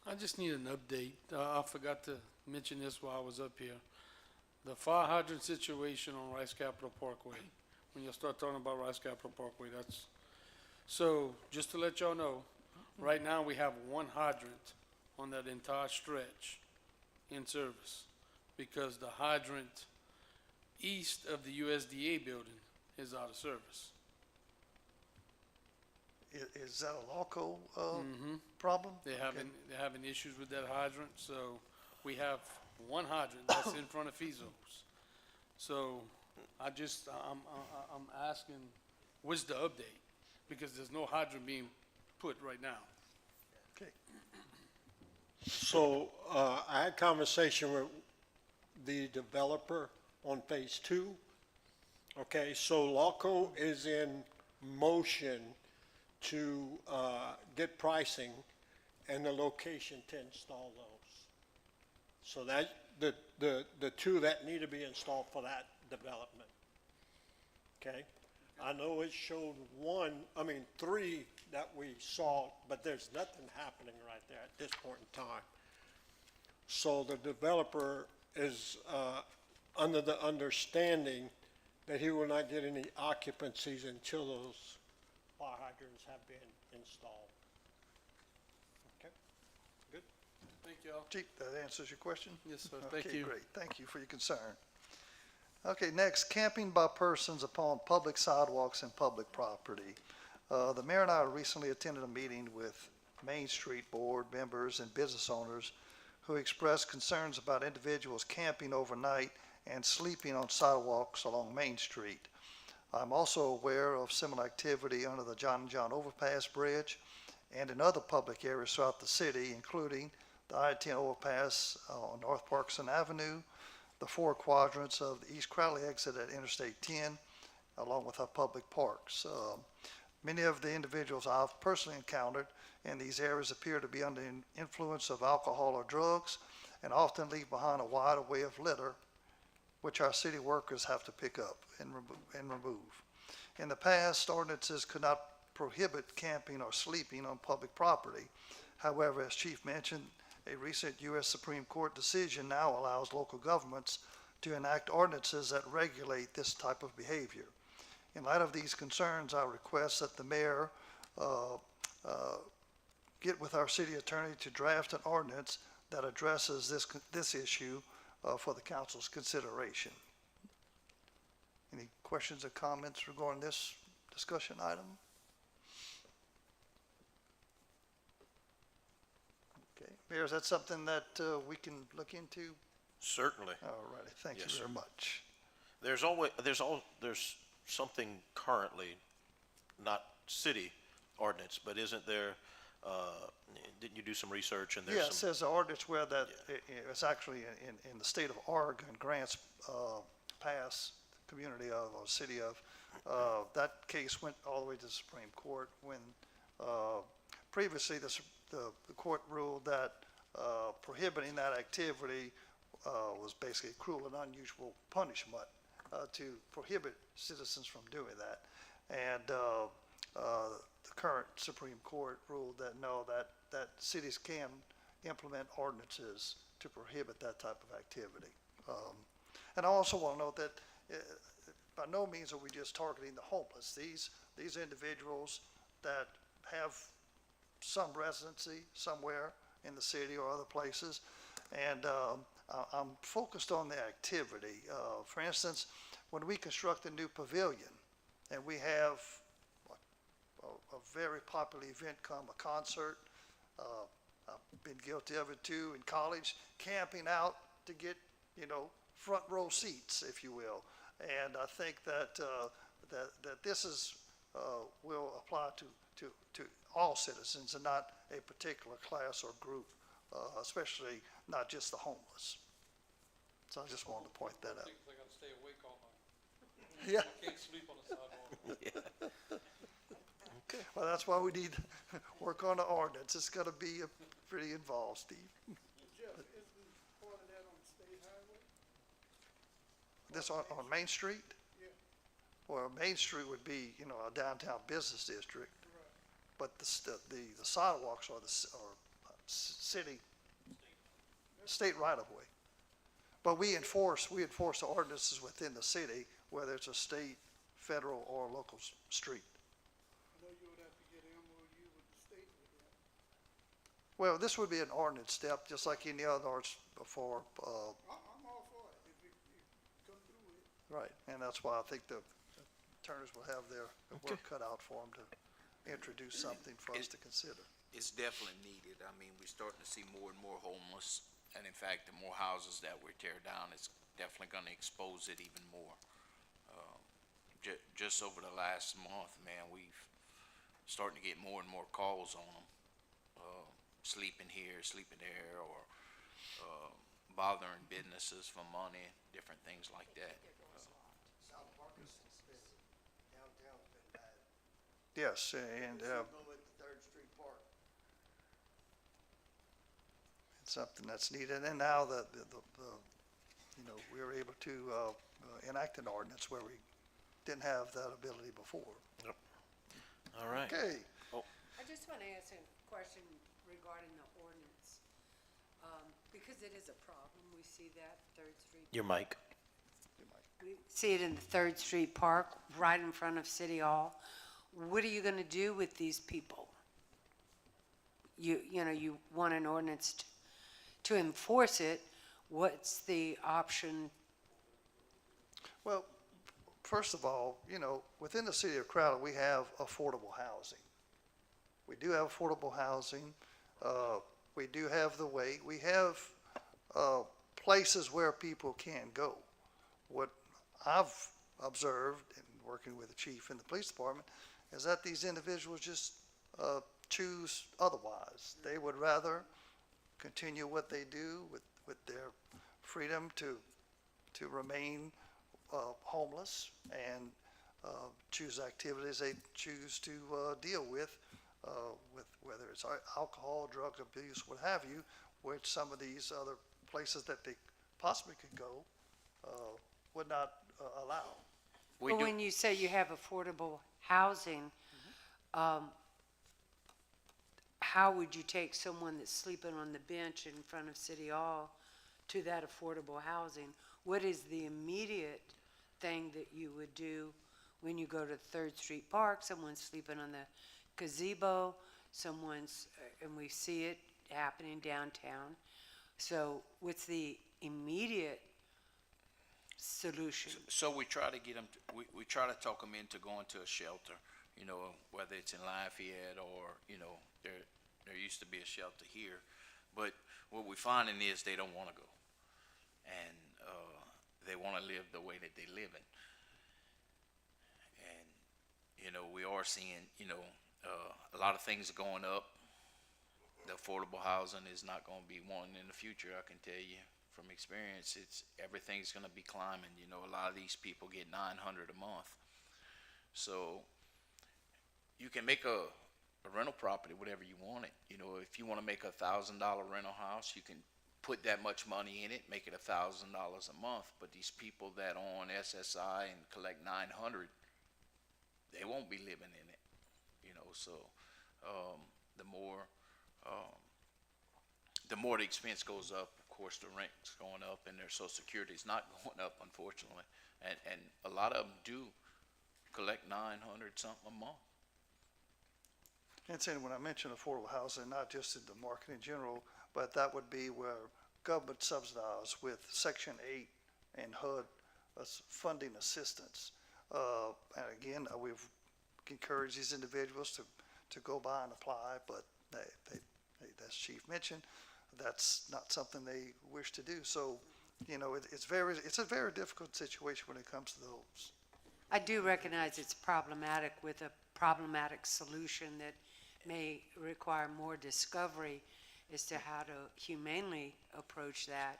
I just need an update. I forgot to mention this while I was up here. The fire hydrant situation on Rice Capital Parkway. When you start talking about Rice Capital Parkway, so just to let y'all know, right now we have one hydrant on that entire stretch in service because the hydrant east of the USDA building is out of service. Is that a local problem? They're having issues with that hydrant, so we have one hydrant that's in front of Fizzo's. So I'm asking, what's the update? Because there's no hydrant being put right now. Okay. So, I had conversation with the developer on phase 2. Okay, so LAWCO is in motion to get pricing and the location to install those. So that, the two that need to be installed for that development. Okay? I know it showed 3 that we saw, but there's nothing happening right there at this point in time. So the developer is under the understanding that he will not get any occupancies until those fire hydrants have been installed. Okay, good. Thank y'all. Chief, that answers your question? Yes, sir. Thank you. Okay, great. Thank you for your concern. Okay, next, camping by persons upon public sidewalks and public property. The mayor and I recently attended a meeting with Main Street Board members and business owners who expressed concerns about individuals camping overnight and sleeping on sidewalks along Main Street. I'm also aware of similar activity under the John and John Overpass Bridge and in other public areas throughout the city, including the I-10 overpass on North Parkson Avenue, the four quadrants of the East Crowley exit at Interstate 10, along with our public parks. Many of the individuals I've personally encountered in these areas appear to be under the influence of alcohol or drugs and often leave behind a wide array of litter, which our city workers have to pick up and remove. In the past, ordinances could not prohibit camping or sleeping on public property. However, as Chief mentioned, a recent U.S. Supreme Court decision now allows local governments to enact ordinances that regulate this type of behavior. In light of these concerns, I request that the mayor get with our city attorney to draft an ordinance that addresses this issue for the council's consideration. Any questions or comments regarding this discussion item? Okay, Mayor, is that something that we can look into? Certainly. All righty, thank you Yes, very sir. much. There's something currently, not city ordinance, but isn't there, didn't you do some research and there's Yeah, some? it says an ordinance where that, it's actually in the state of Oregon, grants pass, community of, or city of, that case went all the way to the Supreme Court when previously the court ruled that prohibiting that activity was basically cruel and unusual punishment to prohibit citizens from doing that. And the current Supreme Court ruled that no, that cities can implement ordinances to prohibit that type of activity. And I also want to note that by no means are we just targeting the homeless. These individuals that have some residency somewhere in the city or other places, and I'm focused on the activity. For instance, when we construct a new pavilion and we have a very popular event come, a concert, I've been guilty of it too in college, camping out to get, front row seats, if you will. And I think that this is, will apply to all citizens and not a particular class or group, especially not just the homeless. So I just wanted to point that out. I gotta stay awake all night. Yeah. I can't sleep on the sidewalk. Okay, well, that's why we need to work on the ordinance. It's gonna be pretty involved, Steve. Jeff, isn't part of that on the state highway? This on Main Street? Yeah. Well, Main Street would be, a downtown business district, Right. but the sidewalks are city, state right of way. But we enforce the ordinances within the city, whether it's a state, federal, or local street. I know you would have to get an MOU with the state with that. Well, this would be an ordinance step, just like any other ordinance before, I'm all for it, if you come through with it. right, and that's why I think the attorneys will have their work cut out for them to introduce something for us to consider. It's definitely needed. I mean, we're starting to see more and more homeless, and in fact, the more houses that we tear down, it's definitely gonna expose it even more. Just over the last month, man, we've starting to get more and more calls on them. Sleeping here, sleeping there, or, bothering businesses for money, different things like that. South Marcus has been, downtown's been bad. Yes, and, Go at the Third Street Park. it's something that's needed, and now we were able to, enact an ordinance where we didn't have that ability before. All right. Okay, I just want to ask a question regarding the ordinance, because it is a problem. We see that Third Street. Your mic. We see it in the Third Street Park, right in front of City Hall. What are you going to do with these people? You want an ordinance to enforce it. What's the option? well, first of all, within the city of Crowley, we have affordable housing. We do have affordable housing. We do have the way. We have places where people can go. What I've observed in working with the chief in the police department is that these individuals just choose otherwise. They would rather continue what they do with their freedom to to remain homeless and choose activities they choose to deal with whether it's alcohol, drug abuse, what have you, which some of these other places that they possibly could go would not allow. We But do, when you say you have affordable housing, how would you take someone that's sleeping on the bench in front of City Hall to that affordable housing? What is the immediate thing that you would do when you go to Third Street Park? Someone's sleeping on the gazebo, someone's, and we see it happening downtown. So what's the immediate solution? so we try to get them, we try to talk them into going to a shelter, you know, whether it's in Lafayette or, you know, there used to be a shelter here. But what we're finding is they don't want to go. And they want to live the way that they live in. And, you know, we are seeing, you know, a lot of things are going up. The affordable housing is not going to be one in the future, I can tell you from experience. Everything's going to be climbing. You know, a lot of these people get $900 a month. So you can make a rental property whatever you want it. You know, if you want to make $1,000 rental house, you can put that much money in it, make it $1,000 a month. But these people that on SSI and collect $900, they won't be living in it. You know, so the more the expense goes up, of course, the rent's going up, and their Social Security is not going up, unfortunately. And a lot of them do collect $900 something a month. And saying when I mention affordable housing, not just in the market in general, but that would be where government subsidized with Section 8 and HUD funding assistance. And again, we've encouraged these individuals to go by and apply, but they, as Chief mentioned, that's not something they wish to do. So, you know, it's a very difficult situation when it comes to those. I do recognize it's problematic with a problematic solution that may require more discovery as to how to humanely approach that.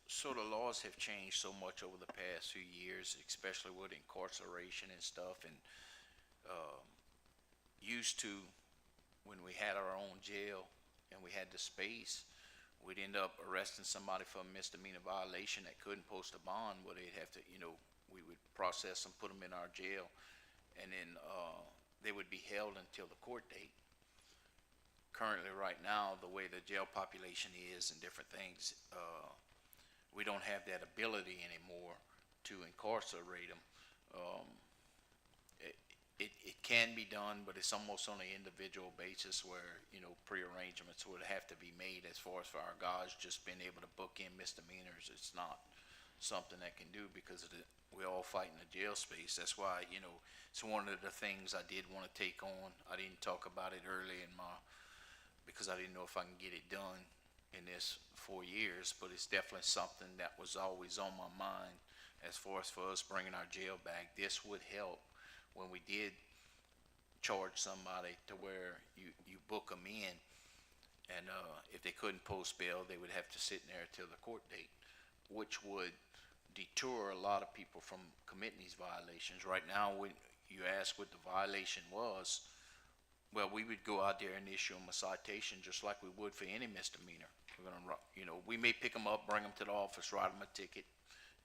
So the laws have changed so much over the past few years, especially with incarceration and stuff. And used to, when we had our own jail and we had the space, we'd end up arresting somebody for a misdemeanor violation that couldn't post a bond, where they'd have to, you know, we would process them, put them in our jail, and then they would be held until the court date. Currently, right now, the way the jail population is and different things, we don't have that ability anymore to incarcerate them. It can be done, but it's almost on an individual basis where, you know, prearrangements would have to be made as far as for our guys just being able to book in misdemeanors. It's not something that can do because we're all fighting the jail space. That's why, you know, it's one of the things I did want to take on. I didn't talk about it early because I didn't know if I can get it done in this 4 years, but it's definitely something that was always on my mind as far as for us bringing our jail back. This would help when we did charge somebody to where you book them in, and if they couldn't post bail, they would have to sit in there till the court date, which would deter a lot of people from committing these violations. Right now, when you ask what the violation was, well, we would go out there and issue them a citation just like we would for any misdemeanor. We're gonna, you know, we may pick them up, bring them to the office, write them a ticket,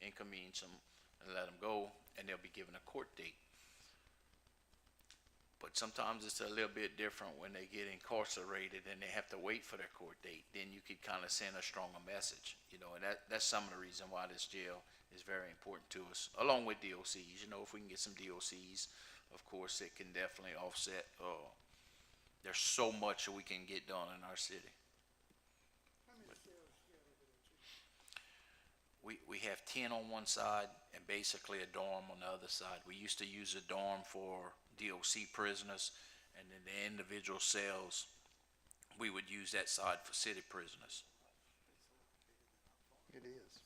inconvenience them, and let them go, and they'll be given a court date. But sometimes it's a little bit different when they get incarcerated and they have to wait for their court date. Then you could kind of send a stronger message, you know, and that's some of the reason why this jail is very important to us, along with DOCs. You know, if we can get some DOCs, of course, it can definitely offset. There's so much that we can get done in our city. We have 10 on one side and basically a dorm on the other side. We used to use a dorm for DOC prisoners, and then the individual cells, we would use that side for city prisoners. It is.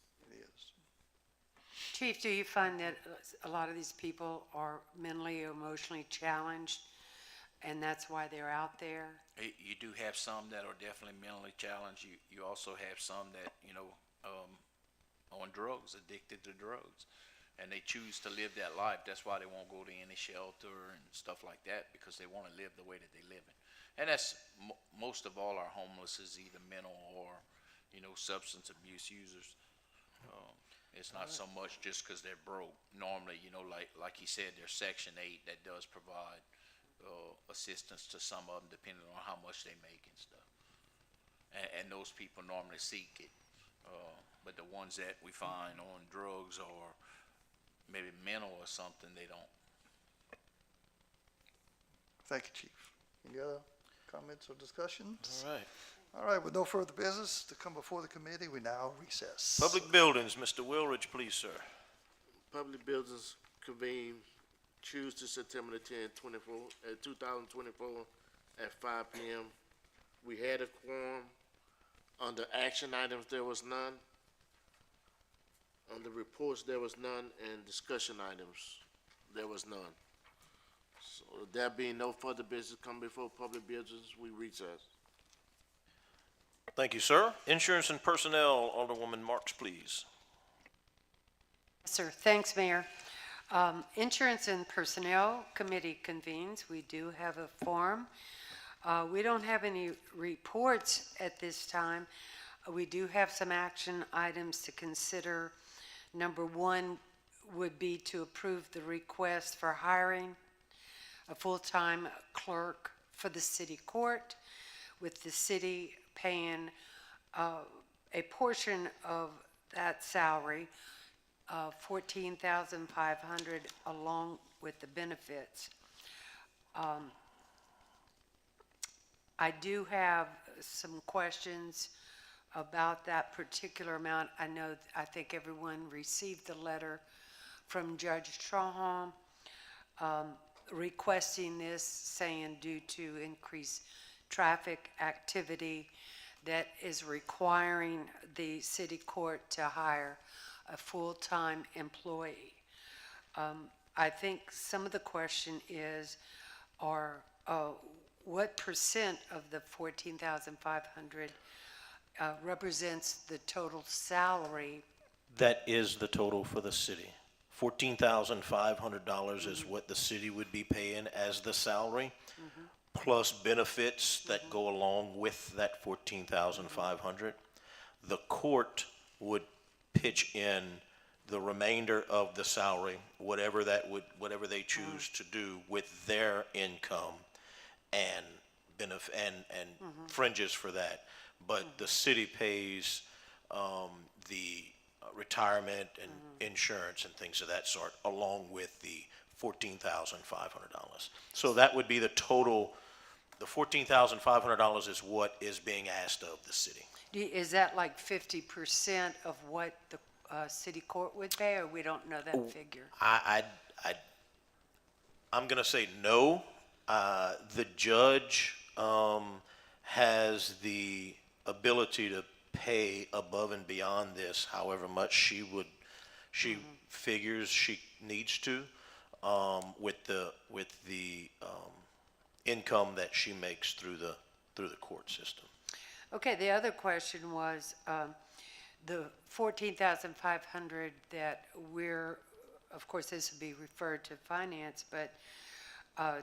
Chief, do you find that a lot of these people are mentally or emotionally challenged, and that's why they're out there? You do have some that are definitely mentally challenged. You also have some that, you know, on drugs, addicted to drugs. And they choose to live that life. That's why they won't go to any shelter and stuff like that, because they want to live the way that they live it. And that's, most of all our homeless is either mental or, substance abuse users. It's not so much just because they're broke. Normally, like he said, there's Section 8 that does provide assistance to some of them depending on how much they make and stuff. And those people normally seek it. But the ones that we find on drugs or maybe mental or something, they don't. Thank you, Chief. Any other comments or discussions? All right. All right, with no further business to come before the committee, we now recess. Public buildings, Mr. Wilridge, please, sir. Public business convene Tuesday, September the 10th, 2024 at 5 p.m. We had a quorum. Under action items, there was none. Under reports, there was none, and discussion items, there was none. So there being no further business come before public business, we recess. Thank you, sir. Insurance and Personnel, Alderwoman Marks, please. Sir, thanks, Mayor. Insurance and Personnel Committee convenes. We do have a forum. We don't have any reports at this time. We do have some action items to consider. Number one would be to approve the request for hiring a full-time clerk for the city court, with the city paying a portion of that salary, $14,500, along with the benefits. I do have some questions about that particular amount. I think everyone received the letter from Judge Trahan requesting this, saying due to increased traffic activity that is requiring the city court to hire a full-time employee. I think some of the question is, what percent of the $14,500 represents the total salary? That is the total for the city. $14,500 is what the city would be paying as the salary, plus benefits that go along with that $14,500. The court would pitch in the remainder of the salary, whatever they choose to do with their income and benefit and fringes for that. But the city pays the retirement and insurance and things of that sort, along with the $14,500. So that would be the total. The $14,500 is what is being asked of the city. Is that like 50% of what the city court would pay, or we don't know that figure? I'm going to say no. The judge has the ability to pay above and beyond this, however much she figures she needs to, with the income that she makes through the court system. Okay, the other question was the $14,500 that of course this would be referred to finance, but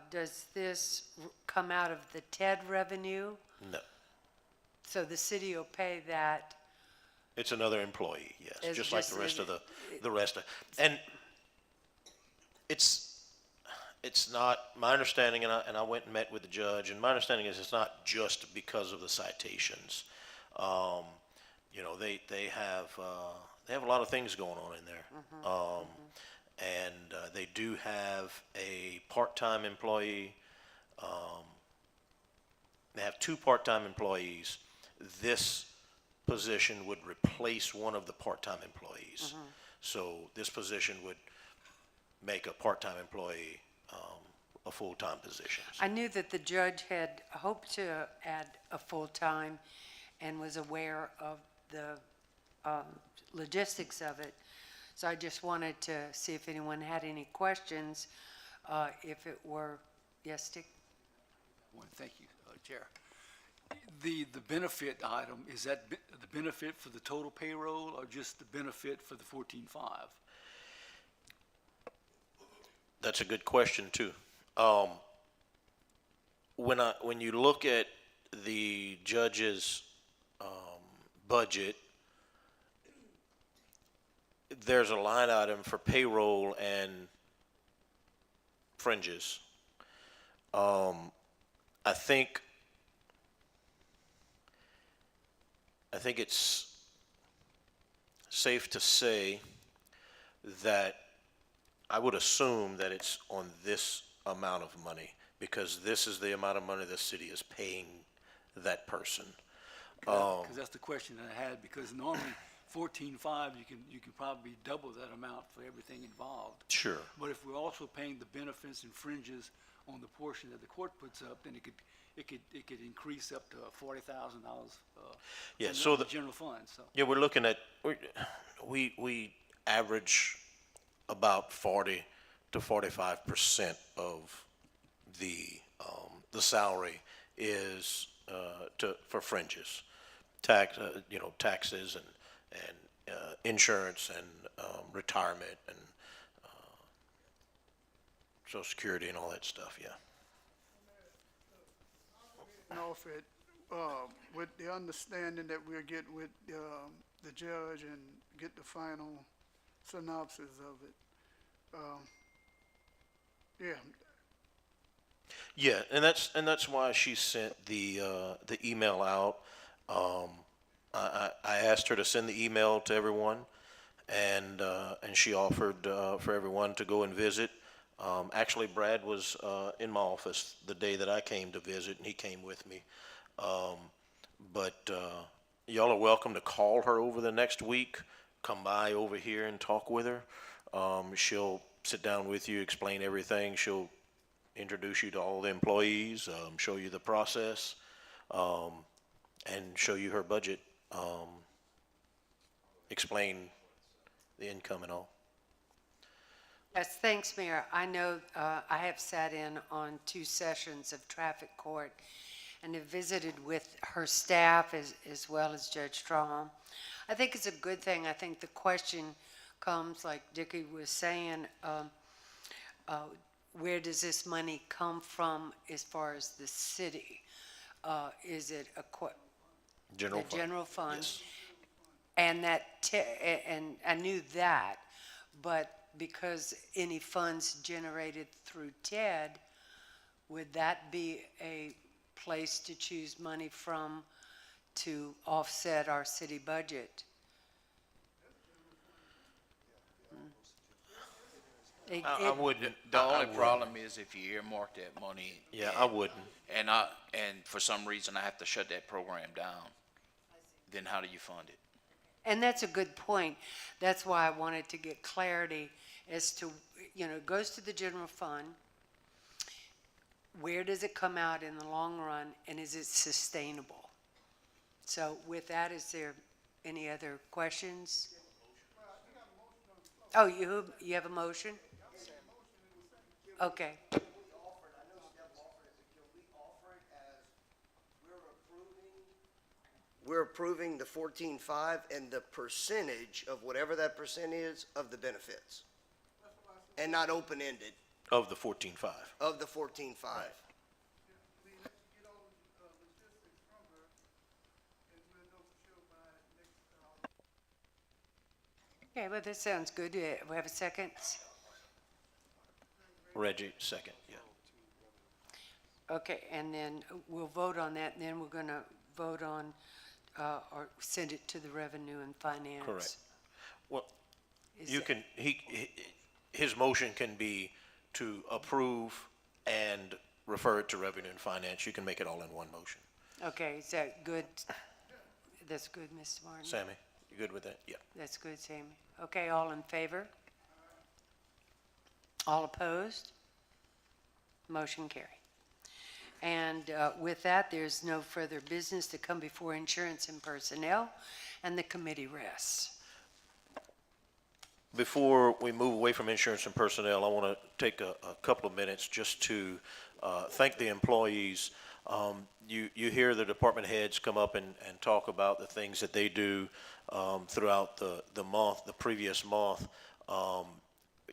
does this come out of the TED revenue? No. So the city will pay that? It's another employee, yes, It's just like just the rest of the rest of, and it's not, my understanding, and I went and met with the judge, and my understanding is it's not just because of the citations. They have a lot of things going on in there. And they do have a part-time employee. They have 2 part-time employees. This position would replace one of the part-time employees. So this position would make a part-time employee a full-time position. I knew that the judge had hoped to add a full-time and was aware of the logistics of it. So I just wanted to see if anyone had any questions, if it were, yes, Dick? Thank you, Chair. The benefit item, is that the benefit for the total payroll or just the benefit for the 14.5? That's a good question too. When you look at the judge's budget, there's a line item for payroll and fringes. I think it's safe to say that I would assume that it's on this amount of money, because this is the amount of money the city is paying that person. Because that's the question that I had, because normally 14.5, you can probably double that amount for everything involved. Sure. But if we're also paying the benefits and fringes on the portion that the court puts up, then it could increase up to $40,000. Yeah, from so the the general fund, so. Yeah, we're looking at, we average about 40 to 45% of the salary is for fringes, taxes and insurance and retirement and Social Security and all that stuff. Yeah. Off it, with the understanding that we'll get with the judge and get the final synopsis of it. Yeah, Yeah, and that's why she sent the email out. I asked her to send the email to everyone, and she offered for everyone to go and visit. Actually, Brad was in my office the day that I came to visit, and he came with me. But y'all are welcome to call her over the next week. Come by over here and talk with her. She'll sit down with you, explain everything. She'll introduce you to all the employees, show you the process, and show you her budget, explain the income and all. Yes, thanks, Mayor. I know I have sat in on 2 sessions of traffic court and have visited with her staff as well as Judge Strom. I think it's a good thing. I think the question comes, like Dickie was saying, where does this money come from as far as the city? Is it General fund. General fund? Yes. And and I knew that, but because any funds generated through TED, would that be a place to choose money from to offset our city budget? I wouldn't. The I only wouldn't. problem is if you earmark that money. Yeah, I wouldn't. And for some reason I have to shut that program down, then how do you fund it? And that's a good point. That's why I wanted to get clarity as to, it goes to the general fund. Where does it come out in the long run, and is it sustainable? So with that, is there any other questions? Oh, you have a motion? Okay. We're approving the 14.5 and the percentage of whatever that percent is of the benefits. And not open-ended Of the 14.5. of the 14.5. Okay, well, that sounds good. We have a second? Reggie, second, yeah. Okay, and then we'll vote on that, and then we're going to vote on, or send it to the Revenue and Finance. Correct. Well, Is you that- can, his motion can be to approve and refer it to Revenue and Finance. You can make it all in one motion. Okay, is that good? That's good, Mr. Martin? Sammy, you good with that? Yeah. That's good, Sammy. Okay, all in favor? All opposed? Motion carried. And with that, there's no further business to come before Insurance and Personnel, and the committee rests. Before we move away from Insurance and Personnel, I want to take a couple of minutes just to thank the employees. You hear the department heads come up and talk about the things that they do throughout the month, the previous month.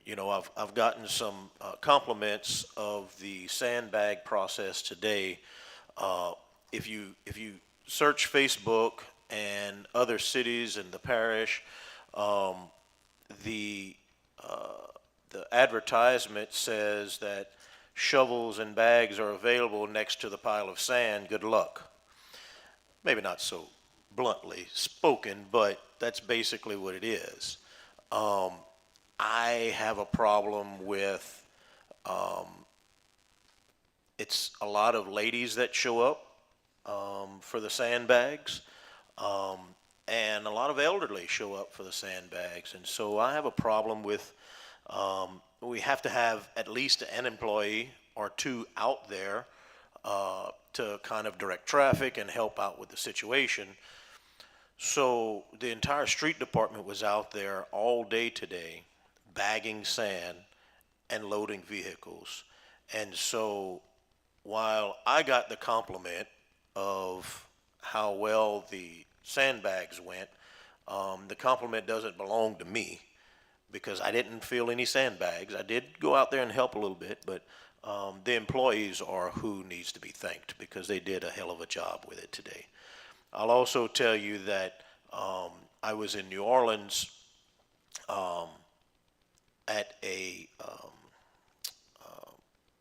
You know, I've gotten some compliments of the sandbag process today. If you search Facebook and other cities in the parish, the advertisement says that shovels and bags are available next to the pile of sand. Good luck. Maybe not so bluntly spoken, but that's basically what it is. I have a problem with it's a lot of ladies that show up for the sandbags, and a lot of elderly show up for the sandbags. And so I have a problem with we have to have at least an employee or two out there to kind of direct traffic and help out with the situation. So the entire street department was out there all day today, bagging sand and loading vehicles. And so while I got the compliment of how well the sandbags went, the compliment doesn't belong to me because I didn't feel any sandbags. I did go out there and help a little bit, but the employees are who needs to be thanked because they did a hell of a job with it today. I'll also tell you that I was in New Orleans at a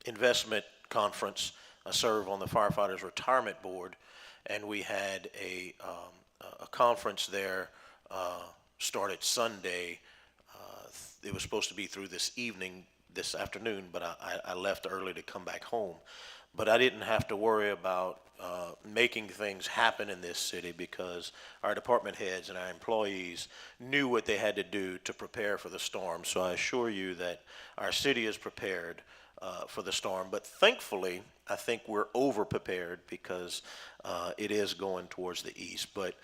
investment conference. I serve on the Firefighters Retirement Board, and we had a conference there started Sunday. It was supposed to be through this afternoon, but I left early to come back home. But I didn't have to worry about making things happen in this city because our department heads and our employees knew what they had to do to prepare for the storm. So I assure you that our city is prepared for the storm. But thankfully, I think we're over-prepared because it is going towards the east. But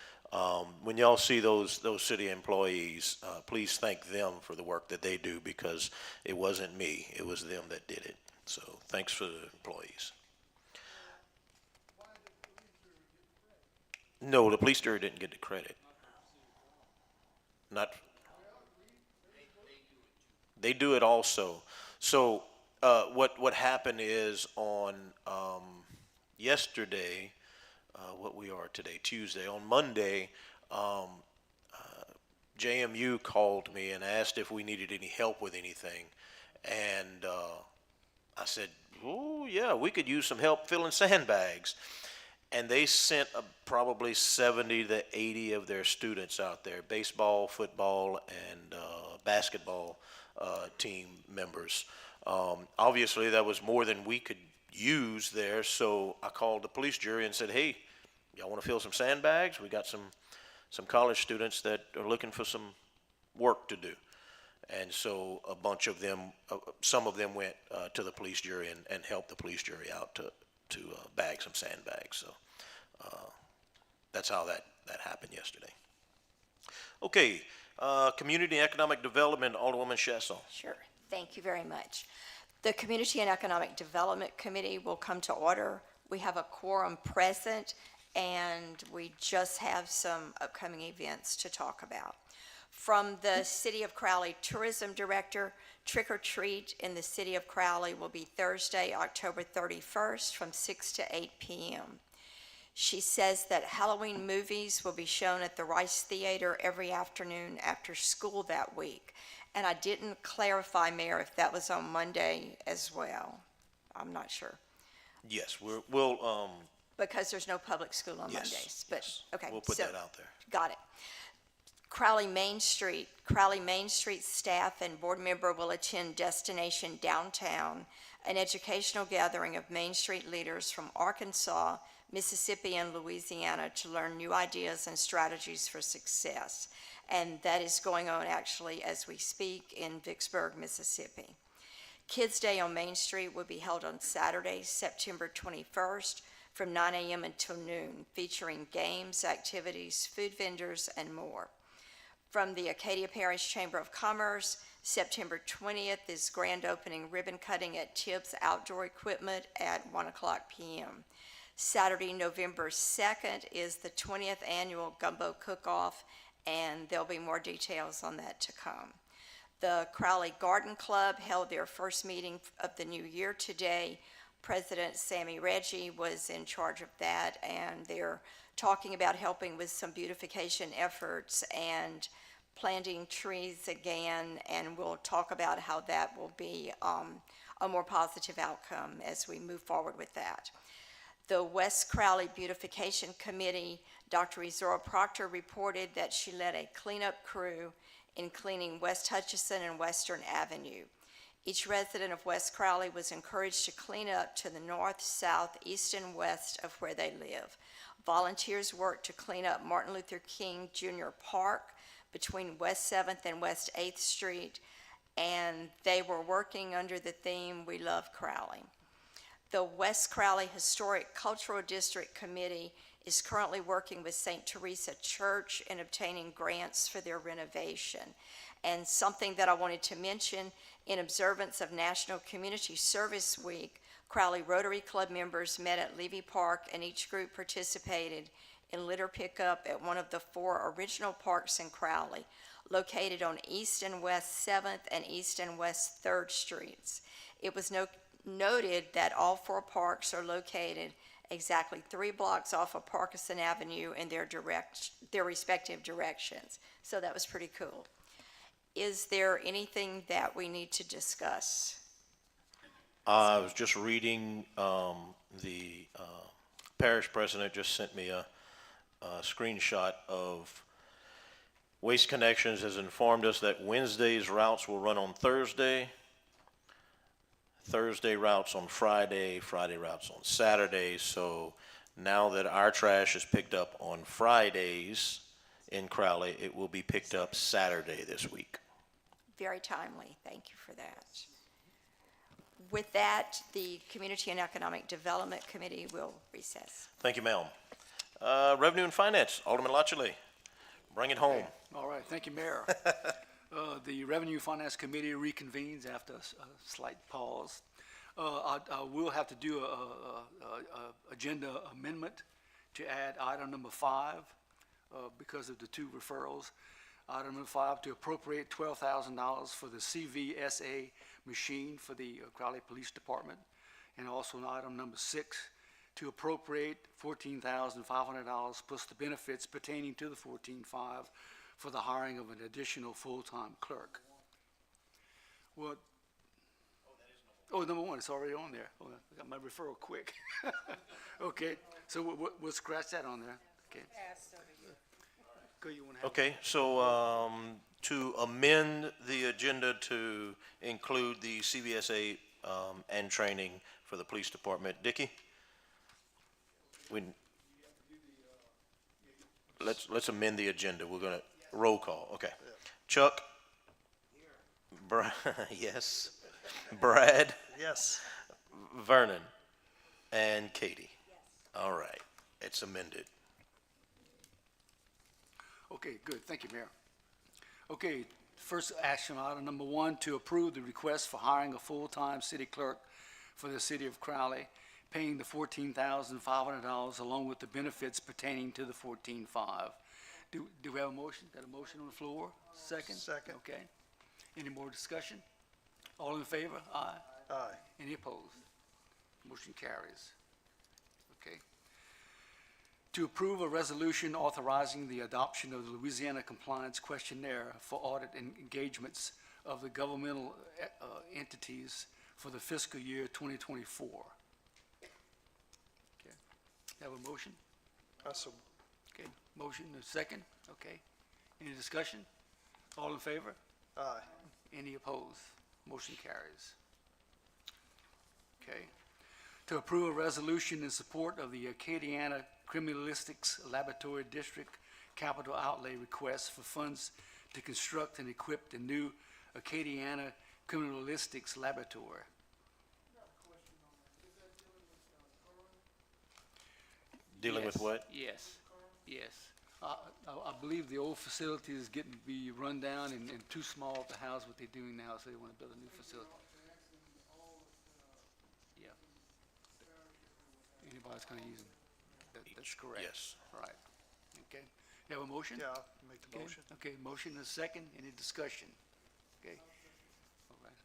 when y'all see those city employees, please thank them for the work that they do because it wasn't me, it was them that did it. So thanks for the employees. No, the police jury didn't get the credit. Not. They do it also. So what happened is on yesterday, what we are today, Tuesday, on Monday, JMU called me and asked if we needed any help with anything. And I said, oh, yeah, we could use some help filling sandbags. And they sent probably 70 to 80 of their students out there, baseball, football, and basketball team members. Obviously, that was more than we could use there, so I called the police jury and said, hey, y'all want to fill some sandbags? We got some college students that are looking for some work to do. And so a bunch of them, some of them went to the police jury and helped the police jury out to bag some sandbags. So that's how that happened yesterday. Okay, Community and Economic Development, Alderwoman Chasson. Sure, thank you very much. The Community and Economic Development Committee will come to order. We have a quorum present, and we just have some upcoming events to talk about. From the City of Crowley Tourism Director, Trick or Treat in the City of Crowley will be Thursday, October 31st from 6 to 8 p.m. She says that Halloween movies will be shown at the Rice Theater every afternoon after school that week. And I didn't clarify, Mayor, if that was on Monday as well. I'm not sure. Yes, we'll Because there's no public school on yes, Mondays. But yes. okay, We'll put that out there. Got it. Crowley Main Street staff and board member will attend Destination Downtown, an educational gathering of Main Street leaders from Arkansas, Mississippi, and Louisiana to learn new ideas and strategies for success. And that is going on actually as we speak in Vicksburg, Mississippi. Kids Day on Main Street will be held on Saturday, September 21st from 9 a.m. until noon, featuring games, activities, food vendors, and more. From the Acadia Parish Chamber of Commerce, September 20th is grand opening ribbon cutting at Tibbs Outdoor Equipment at 1 o'clock p.m. Saturday, November 2nd is the 20th annual Gumbo Cook-Off, and there'll be more details on that to come. The Crowley Garden Club held their first meeting of the new year today. President Sammy Reggie was in charge of that, and they're talking about helping with some beautification efforts and planting trees again, and we'll talk about how that will be a more positive outcome as we move forward with that. The West Crowley Beautification Committee, Dr. Izora Proctor reported that she led a cleanup crew in cleaning West Hutchison and Western Avenue. Each resident of West Crowley was encouraged to clean up to the north, south, east, and west of where they live. Volunteers worked to clean up Martin Luther King Jr. Park between West 7th and West 8th Street, and they were working under the theme, "We Love Crowley." The West Crowley Historic Cultural District Committee is currently working with St. Teresa Church in obtaining grants for their renovation. And something that I wanted to mention, in observance of National Community Service Week, Crowley Rotary Club members met at Levy Park, and each group participated in litter pickup at one of the 4 original parks in Crowley, located on East and West 7th and East and West 3rd Streets. It was noted that all 4 parks are located exactly 3 blocks off of Parkinson Avenue in their respective directions. So that was pretty cool. Is there anything that we need to discuss? I was just reading, the parish president just sent me a screenshot of Waste Connections has informed us that Wednesday's routes will run on Thursday, Thursday routes on Friday, Friday routes on Saturday. So now that our trash is picked up on Fridays in Crowley, it will be picked up Saturday this week. Very timely. Thank you for that. With that, the Community and Economic Development Committee will recess. Thank you, ma'am. Revenue and Finance, Alderman Lachele, bring it home. All right, thank you, Mayor. The Revenue Finance Committee reconvenes after a slight pause. I will have to do a agenda amendment to add item number 5 because of the 2 referrals. Item number 5, to appropriate $12,000 for the CVSA machine for the Crowley Police Department. And also in item number 6, to appropriate $14,500 plus the benefits pertaining to the 14.5 for the hiring of an additional full-time clerk. What? Oh, number 1, it's already on there. Oh, I got my referral quick. Okay, so we'll scratch that on there. Okay. Go, you wanna have Okay, so to amend the agenda to include the CVSA and training for the police department. Dickie? Let's amend the agenda. We're gonna roll call. Okay. Chuck? Yes. Brad? Yes. Vernon? And Katie? All right, it's amended. Okay, good. Thank you, Mayor. Okay, first action item number 1, to approve the request for hiring a full-time city clerk for the city of Crowley, paying the $14,500 along with the benefits pertaining to the 14.5. Do we have a motion? Got a motion on the floor? Second? Second. Okay. Any more discussion? All in favor? Aye. Aye. Any opposed? Motion carries. Okay. To approve a resolution authorizing the adoption of the Louisiana Compliance Questionnaire for audit and engagements of the governmental entities for the fiscal year 2024. Okay. Have a motion? Awesome. Okay. Motion, a second? Okay. Any discussion? All in favor? Aye. Any opposed? Motion carries. Okay. To approve a resolution in support of the Acadiana Criminalistics Laboratory District capital outlay request for funds to construct and equip the new Acadiana Criminalistics Laboratory. Dealing with what? Yes, yes. I believe the old facility is getting to be run down and too small to house what they're doing now, so they want to build a new facility. Yeah. everybody's kind of using. That's correct. Yes. All right. Okay. You have a motion? Yeah, I'll make the Okay. motion. Okay, motion and a second. Any discussion? Okay.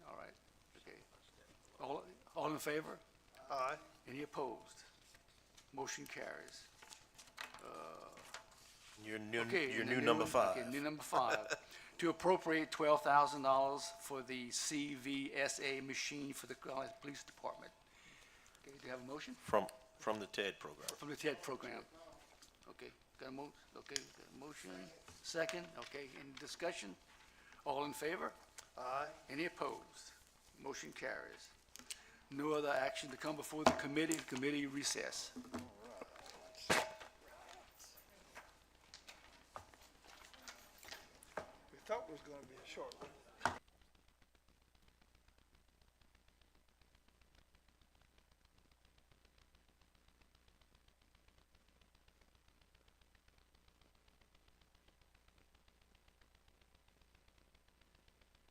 All right. Okay. All in favor? Aye. Any opposed? Motion carries. Your new, Okay. your and the new number one- 5. Okay, new number 5. To appropriate $12,000 for the CVSA machine for the Crowley Police Department. Okay, do you have a motion? From the TED program. From the TED program. Okay, got a okay, got a motion, second, okay, any discussion? All in favor? Aye. Any opposed? Motion carries. No other action to come before the committee recess. We thought it was gonna be a short one.